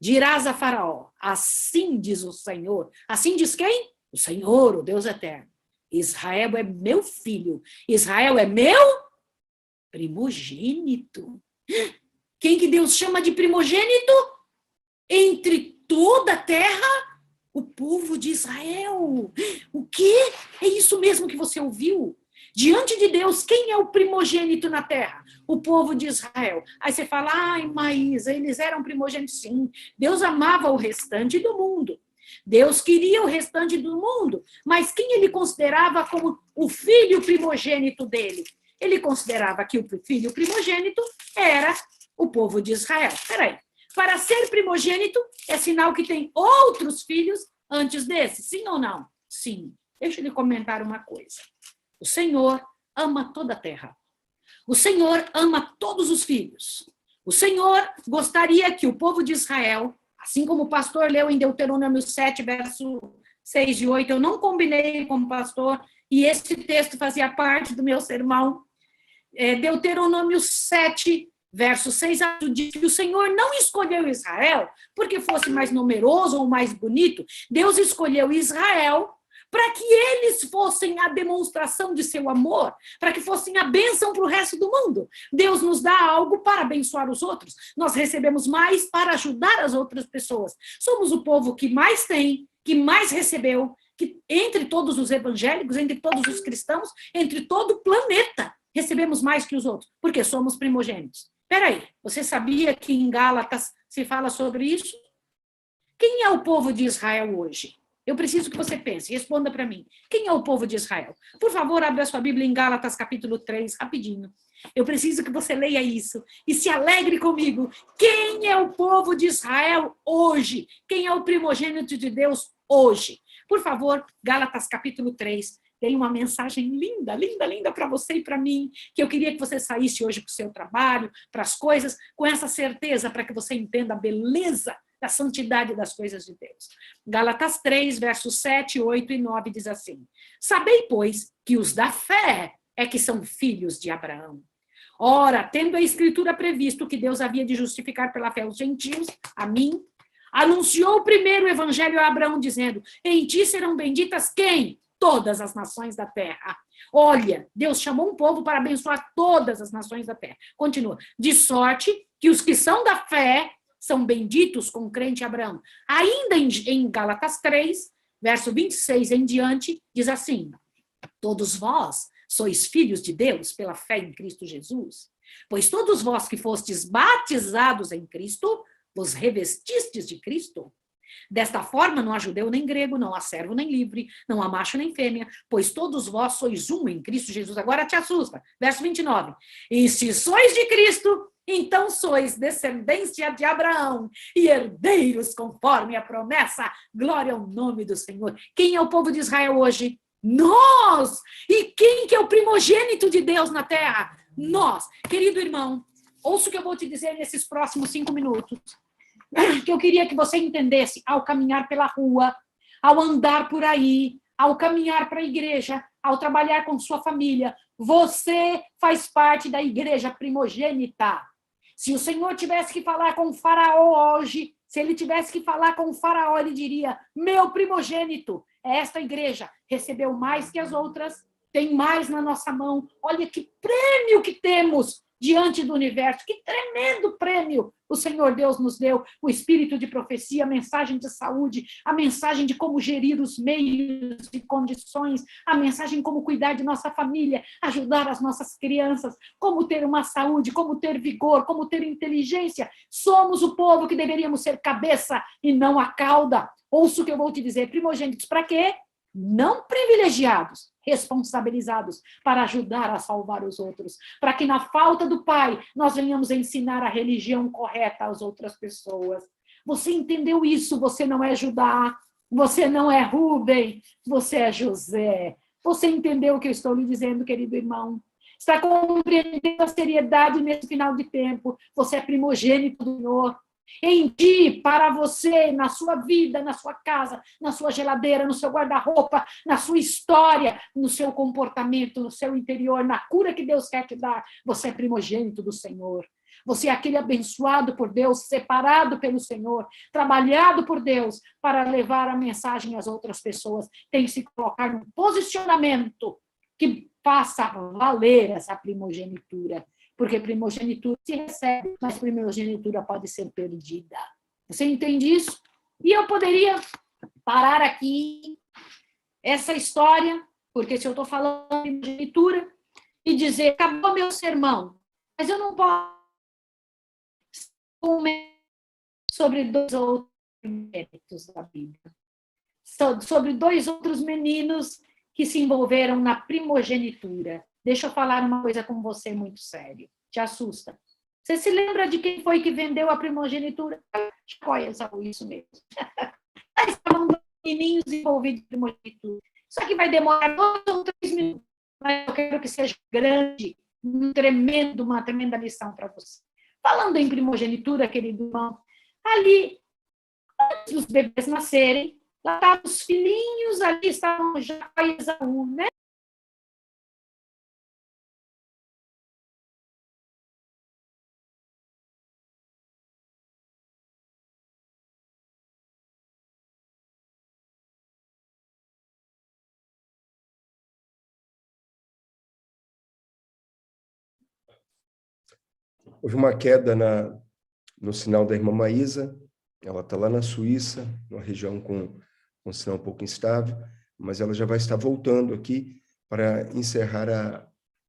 Dirás a Faraó, assim diz o Senhor. Assim diz quem? O Senhor, o Deus eterno. Israel é meu filho. Israel é meu primogênito. Quem que Deus chama de primogênito? Entre toda a terra, o povo de Israel. O quê? É isso mesmo que você ouviu? Diante de Deus, quem é o primogênito na terra? O povo de Israel. Aí você fala, ai, Maísa, eles eram primogênitos. Sim, Deus amava o restante do mundo. Deus queria o restante do mundo, mas quem ele considerava como o filho primogênito dele? Ele considerava que o filho primogênito era o povo de Israel. Peraí. Para ser primogênito, é sinal que tem outros filhos antes desse, sim ou não? Sim. Deixa eu lhe comentar uma coisa. O Senhor ama toda a terra. O Senhor ama todos os filhos. O Senhor gostaria que o povo de Israel, assim como o pastor leu em Deuteronômio 7, verso 6 e 8, eu não combinei com o pastor, e esse texto fazia parte do meu sermão. Deuteronômio 7, verso 6, diz que o Senhor não escolheu Israel porque fosse mais numeroso ou mais bonito. Deus escolheu Israel para que eles fossem a demonstração de seu amor, para que fossem a bênção para o resto do mundo. Deus nos dá algo para abençoar os outros. Nós recebemos mais para ajudar as outras pessoas. Somos o povo que mais tem, que mais recebeu, que entre todos os evangélicos, entre todos os cristãos, entre todo o planeta, recebemos mais que os outros, porque somos primogênitos. Peraí, você sabia que em Gálatas se fala sobre isso? Quem é o povo de Israel hoje? Eu preciso que você pense, responda para mim. Quem é o povo de Israel? Por favor, abra sua Bíblia em Gálatas, capítulo 3, rapidinho. Eu preciso que você leia isso e se alegre comigo. Quem é o povo de Israel hoje? Quem é o primogênito de Deus hoje? Por favor, Gálatas, capítulo 3. Tem uma mensagem linda, linda, linda para você e para mim, que eu queria que você saísse hoje para o seu trabalho, para as coisas, com essa certeza, para que você entenda a beleza da santidade das coisas de Deus. Gálatas 3, versos 7, 8 e 9 diz assim: Sabei, pois, que os da fé é que são filhos de Abraão. Ora, tendo a Escritura previsto que Deus havia de justificar pela fé os gentios, a mim, anunciou primeiro o evangelho a Abraão, dizendo: Em ti serão benditas quem? todas as nações da terra. Olha, Deus chamou um povo para abençoar todas as nações da terra. Continua. De sorte que os que são da fé são benditos com o crente Abraão. Ainda em Gálatas 3, verso 26 em diante, diz assim: todos vós sois filhos de Deus pela fé em Cristo Jesus. Pois todos vós que fostes batizados em Cristo, vos revestistes de Cristo. Desta forma, não há judeu nem grego, não há servo nem livre, não há macho nem fêmea, pois todos vós sois um em Cristo Jesus. Agora te assusta. Verso 29. E se sois de Cristo, então sois descendência de Abraão e herdeiros conforme a promessa. Glória ao nome do Senhor. Quem é o povo de Israel hoje? Nós! E quem que é o primogênito de Deus na terra? Nós. Querido irmão, ouça o que eu vou te dizer nesses próximos 5 minutos. Que eu queria que você entendesse ao caminhar pela rua, ao andar por aí, ao caminhar para a igreja, ao trabalhar com sua família. Você faz parte da igreja primogênita. Se o Senhor tivesse que falar com o faraó hoje, se ele tivesse que falar com o faraó, ele diria: meu primogênito, esta igreja recebeu mais que as outras, tem mais na nossa mão. Olha que prêmio que temos diante do universo, que tremendo prêmio o Senhor Deus nos deu, o espírito de profecia, a mensagem de saúde, a mensagem de como gerir os meios e condições, a mensagem como cuidar de nossa família, ajudar as nossas crianças, como ter uma saúde, como ter vigor, como ter inteligência. Somos o povo que deveríamos ser cabeça e não a cauda. Ouça o que eu vou te dizer, primogênitos para quê? Não privilegiados, responsabilizados para ajudar a salvar os outros, para que na falta do Pai nós venhamos ensinar a religião correta às outras pessoas. Você entendeu isso? Você não é Judá, você não é Rubem, você é José. Você entendeu o que eu estou lhe dizendo, querido irmão? Está compreendendo a seriedade nesse final de tempo? Você é primogênito do Senhor. Em ti, para você, na sua vida, na sua casa, na sua geladeira, no seu guarda-roupa, na sua história, no seu comportamento, no seu interior, na cura que Deus quer te dar, você é primogênito do Senhor. Você é aquele abençoado por Deus, separado pelo Senhor, trabalhado por Deus para levar a mensagem às outras pessoas. Tem que se colocar num posicionamento que faça valer essa primogenitura. Porque primogenitura se recebe, mas primogenitura pode ser perdida. Você entende isso? E eu poderia parar aqui essa história, porque se eu estou falando de primogenitura, e dizer, acabou meu sermão, mas eu não posso sobre 2 outros méritos da Bíblia. Sobre 2 outros meninos que se envolveram na primogenitura. Deixa eu falar uma coisa com você muito sério. Te assusta. Você se lembra de quem foi que vendeu a primogenitura? Olha, isso mesmo. Estavam 2 menininhos envolvidos em primogenitura. Isso aqui vai demorar 2 ou 3 minutos, mas eu quero que seja grande, uma tremenda lição para você. Falando em primogenitura, querido irmão, ali, antes dos bebês nascerem, lá estavam os filhinhos, ali estavam já Esaú, né? Houve uma queda no sinal da irmã Maísa, ela está lá na Suíça, numa região com um sinal um pouco instável, mas ela já vai estar voltando aqui para encerrar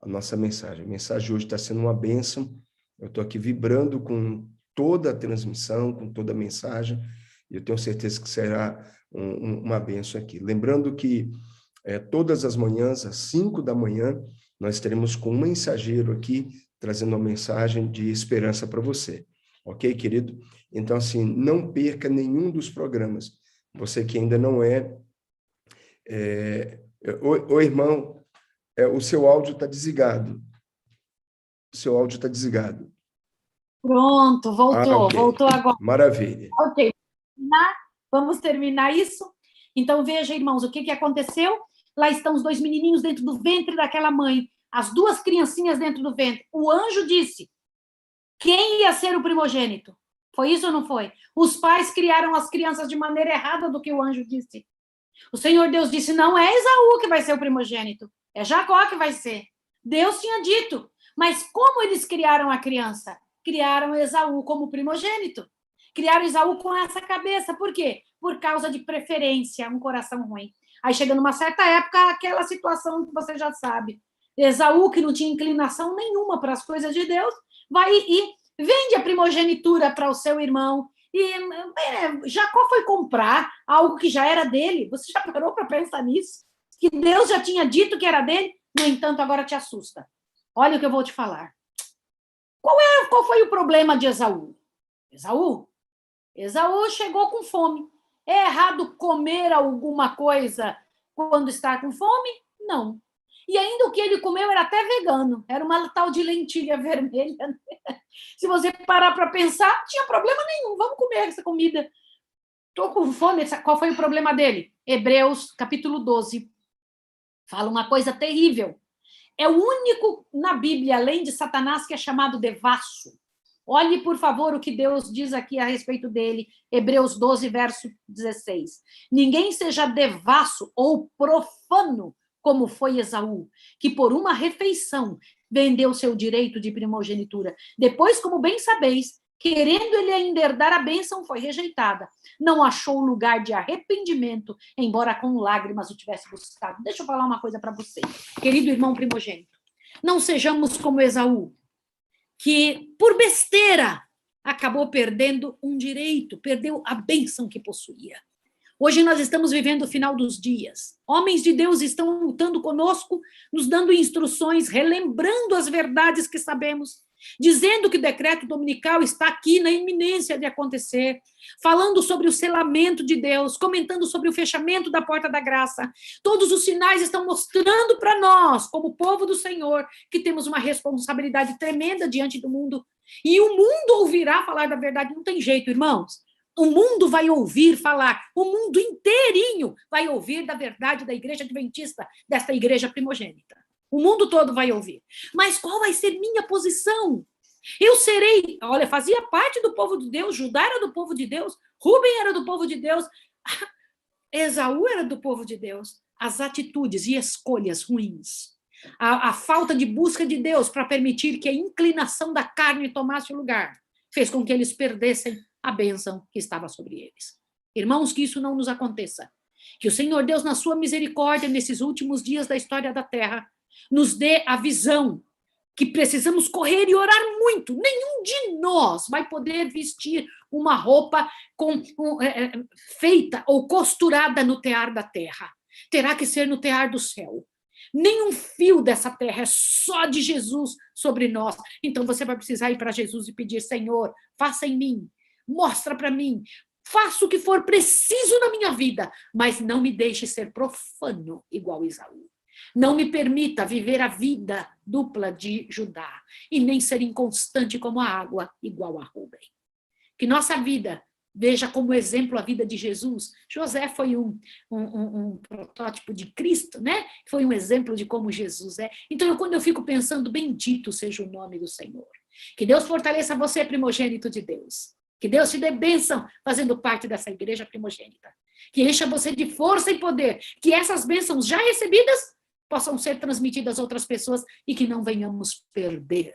a nossa mensagem. A mensagem hoje está sendo uma bênção, eu estou aqui vibrando com toda a transmissão, com toda a mensagem, e eu tenho certeza que será uma bênção aqui. Lembrando que todas as manhãs, às 5 da manhã, nós teremos com um mensageiro aqui, trazendo uma mensagem de esperança para você. Ok, querido? Então, assim, não perca nenhum dos programas. Você que ainda não é... Oi, irmão, o seu áudio está desligado. O seu áudio está desligado. Pronto, voltou, okay. Voltou agora. Maravilha. Ok, vamos terminar isso? Então, veja, irmãos, o que aconteceu? Lá estão os 2 menininhos dentro do ventre daquela mãe, as 2 criancinhas dentro do ventre. O anjo disse quem ia ser o primogênito. Foi isso ou não foi? Os pais criaram as crianças de maneira errada do que o anjo disse. O Senhor Deus disse, não é Esaú que vai ser o primogênito, é Jacó que vai ser. Deus tinha dito, mas como eles criaram a criança? Criaram Esaú como primogênito. Criaram Esaú com essa cabeça. Por quê? Por causa de preferência, um coração ruim. Aí chega numa certa época, aquela situação que você já sabe. Esaú, que não tinha inclinação nenhuma para as coisas de Deus, vai e vende a primogenitura para o seu irmão. E Jacó foi comprar algo que já era dele. Você já parou para pensar nisso? Que Deus já tinha dito que era dele, no entanto, agora te assusta. Olha o que eu vou te falar. Qual foi o problema de Esaú? Esaú chegou com fome. É errado comer alguma coisa quando está com fome? Não. E ainda o que ele comeu era até vegano. Era uma tal de lentilha vermelha. Se você parar para pensar, não tinha problema nenhum. Vamos comer essa comida. Estou com fome. Qual foi o problema dele? Hebreus, capítulo 12. Fala uma coisa terrível. É o único na Bíblia, além de Satanás, que é chamado devasso. Olhe, por favor, o que Deus diz aqui a respeito dele. Hebreus 12, verso 16. Ninguém seja devasso ou profano, como foi Esaú, que por uma refeição vendeu seu direito de primogenitura. Depois, como bem sabeis, querendo ele ainda herdar a bênção, foi rejeitada. Não achou lugar de arrependimento, embora com lágrimas o tivesse buscado. Deixa eu falar uma coisa para você, querido irmão primogênito. Não sejamos como Esaú, que, por besteira, acabou perdendo um direito, perdeu a bênção que possuía. Hoje nós estamos vivendo o final dos dias. Homens de Deus estão lutando conosco, nos dando instruções, relembrando as verdades que sabemos, dizendo que o decreto dominical está aqui na iminência de acontecer, falando sobre o selamento de Deus, comentando sobre o fechamento da porta da graça. Todos os sinais estão mostrando para nós, como povo do Senhor, que temos uma responsabilidade tremenda diante do mundo. E o mundo ouvirá falar da verdade. Não tem jeito, irmãos. O mundo vai ouvir falar, o mundo inteirinho vai ouvir da verdade da igreja adventista, desta igreja primogênita. O mundo todo vai ouvir. Mas qual vai ser minha posição? Eu serei, olha, fazia parte do povo de Deus, Judá era do povo de Deus, Rubem era do povo de Deus, Esaú era do povo de Deus. As atitudes e escolhas ruins, a falta de busca de Deus para permitir que a inclinação da carne tomasse o lugar, fez com que eles perdessem a bênção que estava sobre eles. Irmãos, que isso não nos aconteça. Que o Senhor Deus, na sua misericórdia, nesses últimos dias da história da Terra, nos dê a visão que precisamos correr e orar muito. Nenhum de nós vai poder vestir uma roupa feita ou costurada no tear da terra. Terá que ser no tear do céu. Nenhum fio dessa terra, é só de Jesus sobre nós. Então você vai precisar ir para Jesus e pedir: Senhor, faça em mim, mostra para mim, faça o que for preciso na minha vida, mas não me deixe ser profano igual Esaú. Não me permita viver a vida dupla de Judá e nem ser inconstante como a água igual a Rubem. Que nossa vida veja como exemplo a vida de Jesus. José foi um protótipo de Cristo, né? Foi um exemplo de como Jesus é. Então, quando eu fico pensando, bendito seja o nome do Senhor. Que Deus fortaleça você, primogênito de Deus. Que Deus te dê bênção fazendo parte dessa igreja primogênita. Que encha você de força e poder. Que essas bênçãos já recebidas possam ser transmitidas a outras pessoas e que não venhamos perder.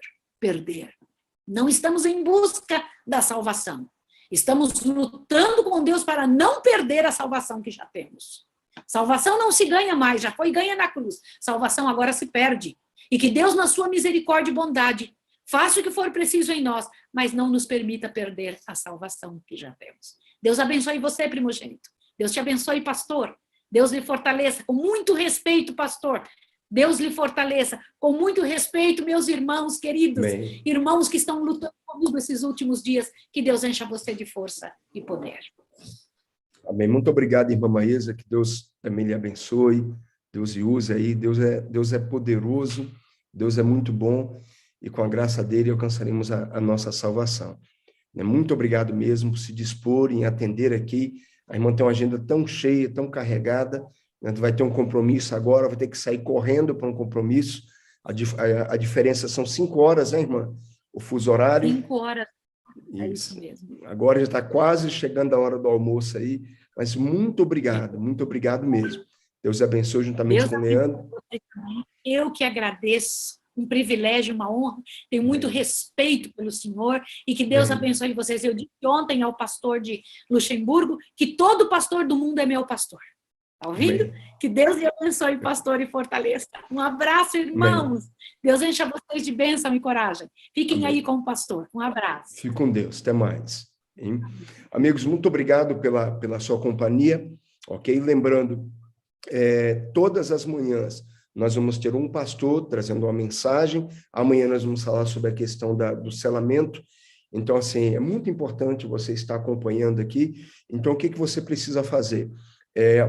Não estamos em busca da salvação. Estamos lutando com Deus para não perder a salvação que já temos. Salvação não se ganha mais, já foi ganha na cruz. Salvação agora se perde. E que Deus, na sua misericórdia e bondade, faça o que for preciso em nós, mas não nos permita perder a salvação que já temos. Deus abençoe você, primogênito. Deus te abençoe, pastor. Deus lhe fortaleça. Com muito respeito, pastor. Deus lhe fortaleça. Com muito respeito, meus irmãos queridos. Amém. Irmãos que estão lutando comigo esses últimos dias. Que Deus encha você de força e poder. Amém. Muito obrigado, irmã Maísa. Que Deus também lhe abençoe. Deus lhe use aí. Deus é poderoso. Deus é muito bom. E com a graça dele alcançaremos a nossa salvação. Muito obrigado mesmo por se dispor em atender aqui. A irmã tem uma agenda tão cheia, tão carregada, né? Vai ter um compromisso agora, vai ter que sair correndo para um compromisso. A diferença são 5 horas, né, irmã? O fuso horário. 5 horas, é isso mesmo. Agora já está quase chegando a hora do almoço aí. Mas muito obrigado mesmo. Deus abençoe juntamente Deus com o abençoe Leandro. você também. Eu que agradeço, um privilégio, uma honra, tenho muito respeito pelo senhor e que Deus Bem. abençoe vocês. Eu disse ontem ao pastor de Luxemburgo que todo pastor do mundo é meu pastor. Está ouvindo? Bem. Que Deus lhe abençoe, pastor, e fortaleça. Um abraço, irmãos. Bem. Deus encha vocês de bênção e coragem. Fiquem aí Amém. com o pastor. Um abraço. Fique com Deus. Até mais. Hein? Amigos, muito obrigado pela sua companhia. Ok? Lembrando, todas as manhãs nós vamos ter um pastor trazendo uma mensagem. Amanhã nós vamos falar sobre a questão do selamento. Então, assim, é muito importante você estar acompanhando aqui. Então, o que você precisa fazer?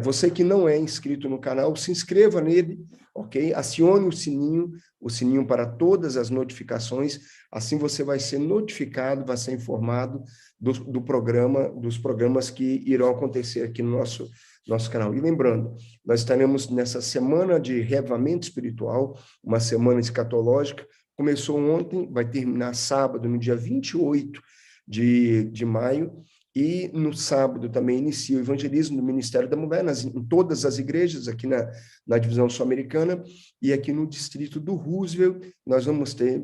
Você que não é inscrito no canal, se inscreva nele, ok? Acione o sininho para todas as notificações, assim você vai ser notificado, vai ser informado do programa, dos programas que irão acontecer aqui no nosso canal. E lembrando, nós estaremos nessa semana de reavivamento espiritual, uma semana escatológica, começou ontem, vai terminar sábado, no dia 28 de maio, e no sábado também inicia o evangelismo do Ministério da Mulher em todas as igrejas aqui na divisão sul-americana, e aqui no distrito do Roosevelt nós vamos ter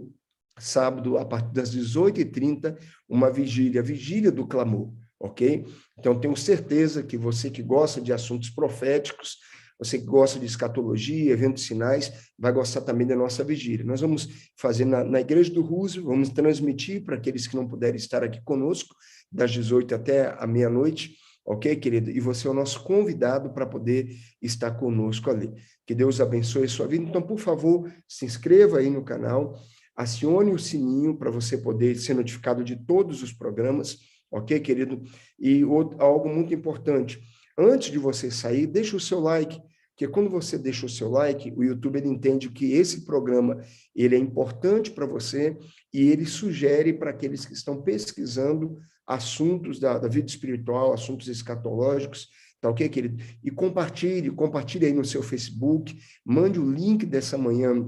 sábado, a partir das 18h30, uma vigília, a vigília do clamor, ok? Então, tenho certeza que você que gosta de assuntos proféticos, você que gosta de escatologia, eventos sinais, vai gostar também da nossa vigília. Nós vamos fazer na igreja do Roosevelt, vamos transmitir para aqueles que não puderem estar aqui conosco, das 18 até a meia-noite, ok, querido? E você é o nosso convidado para poder estar conosco ali. Que Deus abençoe a sua vida. Então, por favor, se inscreva aí no canal, acione o sininho para você poder ser notificado de todos os programas, ok, querido? E algo muito importante, antes de você sair, deixa o seu like, porque quando você deixa o seu like, o YouTube ele entende que esse programa ele é importante para você e ele sugere para aqueles que estão pesquisando assuntos da vida espiritual, assuntos escatológicos, tá ok, querido? E compartilhe aí no seu Facebook, mande o link dessa manhã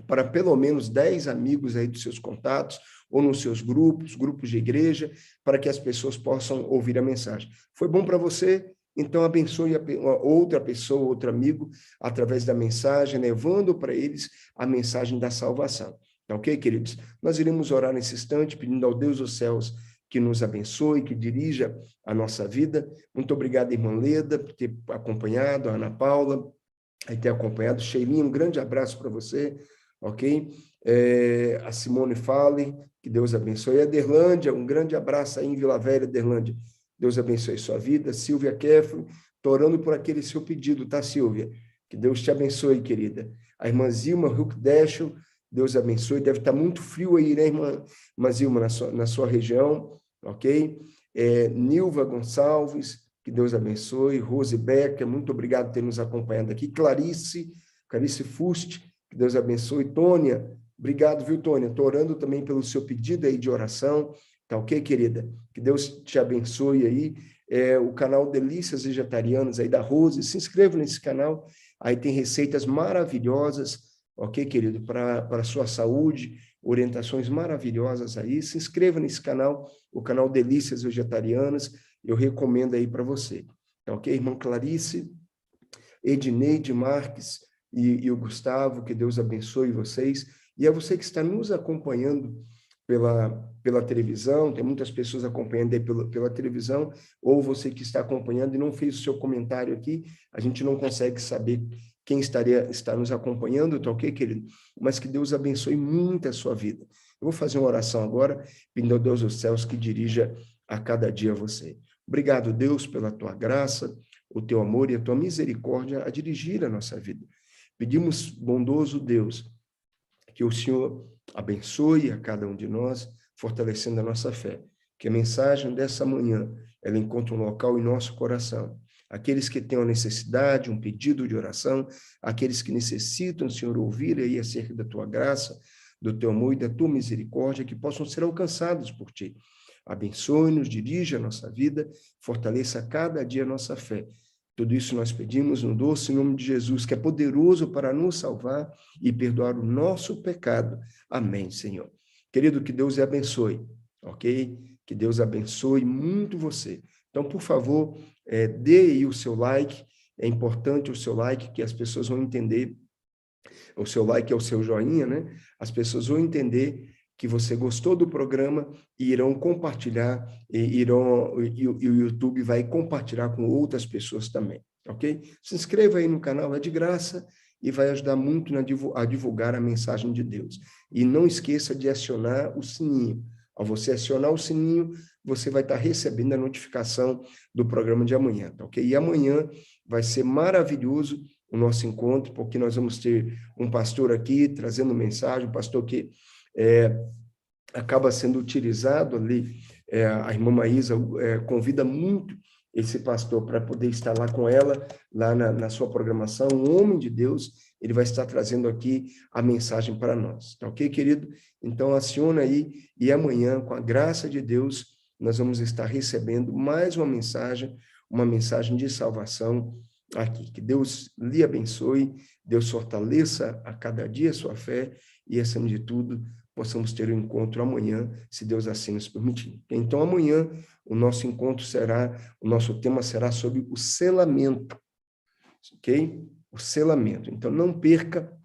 para pelo menos 10 amigos aí dos seus contatos, ou nos seus grupos de igreja, para que as pessoas possam ouvir a mensagem. Foi bom para você? Então, abençoe outra pessoa, outro amigo, através da mensagem, levando para eles a mensagem da salvação. Tá ok, queridos? Nós iremos orar nesse instante, pedindo ao Deus dos céus que nos abençoe, que dirija a nossa vida. Muito obrigado, irmã Leda, por ter acompanhado, a Ana Paula, por ter acompanhado. Sheilinha, um grande abraço para você, ok? A Simone Fale, que Deus abençoe. A Derlândia, um grande abraço aí em Vila Velha, Derlândia. Deus abençoe sua vida. Silvia Kefro, estou orando por aquele seu pedido, tá, Silvia? Que Deus te abençoe, querida. A irmã Zilma Huckdeschel, Deus abençoe. Deve estar muito frio aí, né, irmã Zilma, na sua região, ok? Nilva Gonçalves, que Deus abençoe. Rose Becker, muito obrigado por ter nos acompanhado aqui. Clarice Fuste, que Deus abençoe. Tônia, obrigado, viu, Tônia? Estou orando também pelo seu pedido aí de oração. Tá ok, querida? Que Deus te abençoe aí. O canal Delícias Vegetarianas aí da Rose, se inscreva nesse canal, aí tem receitas maravilhosas, ok, querido? Para a sua saúde, orientações maravilhosas aí. Se inscreva nesse canal, o canal Delícias Vegetarianas, eu recomendo aí para você. Tá ok, irmã Clarice, Edneide Marques e o Gustavo, que Deus abençoe vocês. E é você que está nos acompanhando pela televisão, tem muitas pessoas acompanhando aí pela televisão, ou você que está acompanhando e não fez o seu comentário aqui, a gente não consegue saber quem está nos acompanhando, tá ok, querido? Mas que Deus abençoe muito a sua vida. Eu vou fazer uma oração agora, pedindo ao Deus dos céus que dirija a cada dia você. Obrigado, Deus, pela tua graça, o teu amor e a tua misericórdia a dirigir a nossa vida. Pedimos, bondoso Deus, que o Senhor abençoe a cada um de nós, fortalecendo a nossa fé. Que a mensagem dessa manhã, ela encontre um local em nosso coração. Aqueles que têm uma necessidade, um pedido de oração, aqueles que necessitam, Senhor, ouvir aí acerca da tua graça, do teu amor e da tua misericórdia, que possam ser alcançados por ti. Abençoe-nos, dirija a nossa vida, fortaleça cada dia a nossa fé. Tudo isso nós pedimos no doce nome de Jesus, que é poderoso para nos salvar e perdoar o nosso pecado. Amém, Senhor. Querido, que Deus lhe abençoe, ok? Que Deus abençoe muito você. Então, por favor, dê aí o seu like, é importante o seu like, que as pessoas vão entender, o seu like é o seu joinha, né? As pessoas vão entender que você gostou do programa e irão compartilhar, e o YouTube vai compartilhar com outras pessoas também, ok? Se inscreva aí no canal, é de graça e vai ajudar muito a divulgar a mensagem de Deus. E não esqueça de acionar o sininho. Ao você acionar o sininho, você vai estar recebendo a notificação do programa de amanhã, tá ok? E amanhã vai ser maravilhoso o nosso encontro, porque nós vamos ter um pastor aqui trazendo mensagem, um pastor que acaba sendo utilizado ali, a irmã Maísa convida muito esse pastor para poder estar lá com ela, lá na sua programação, um homem de Deus, ele vai estar trazendo aqui a mensagem para nós, tá ok, querido? Então, aciona aí, e amanhã, com a graça de Deus, nós vamos estar recebendo mais uma mensagem de salvação aqui. Que Deus lhe abençoe, Deus fortaleça a cada dia a sua fé, e, acima de tudo, possamos ter um encontro amanhã, se Deus assim nos permitir. Então, amanhã, o nosso tema será sobre o selamento, ok? O selamento. Então, não perca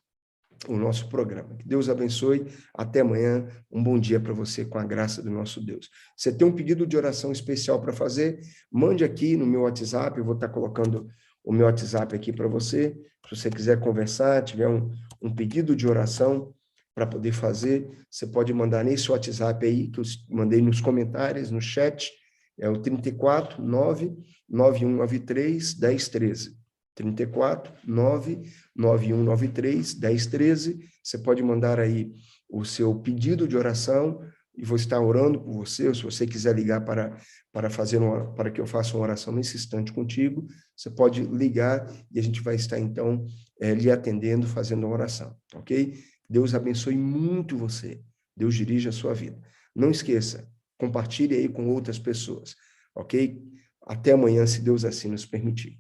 o nosso programa. Que Deus abençoe. Até amanhã. Um bom dia para você, com a graça do nosso Deus. Você tem um pedido de oração especial para fazer? Mande aqui no meu WhatsApp. Eu vou estar colocando o meu WhatsApp aqui para você. Se você quiser conversar, tiver um pedido de oração para poder fazer, você pode mandar nesse WhatsApp aí, que eu mandei nos comentários, no chat, é o 34 99193 1013. 34 99193 1013. Você pode mandar aí o seu pedido de oração e vou estar orando por você, ou se você quiser ligar para que eu faça uma oração nesse instante contigo, você pode ligar e a gente vai estar, então, lhe atendendo, fazendo uma oração, ok? Deus abençoe muito você. Deus dirige a sua vida. Não esqueça, compartilhe aí com outras pessoas, ok? Até amanhã, se Deus assim nos permitir.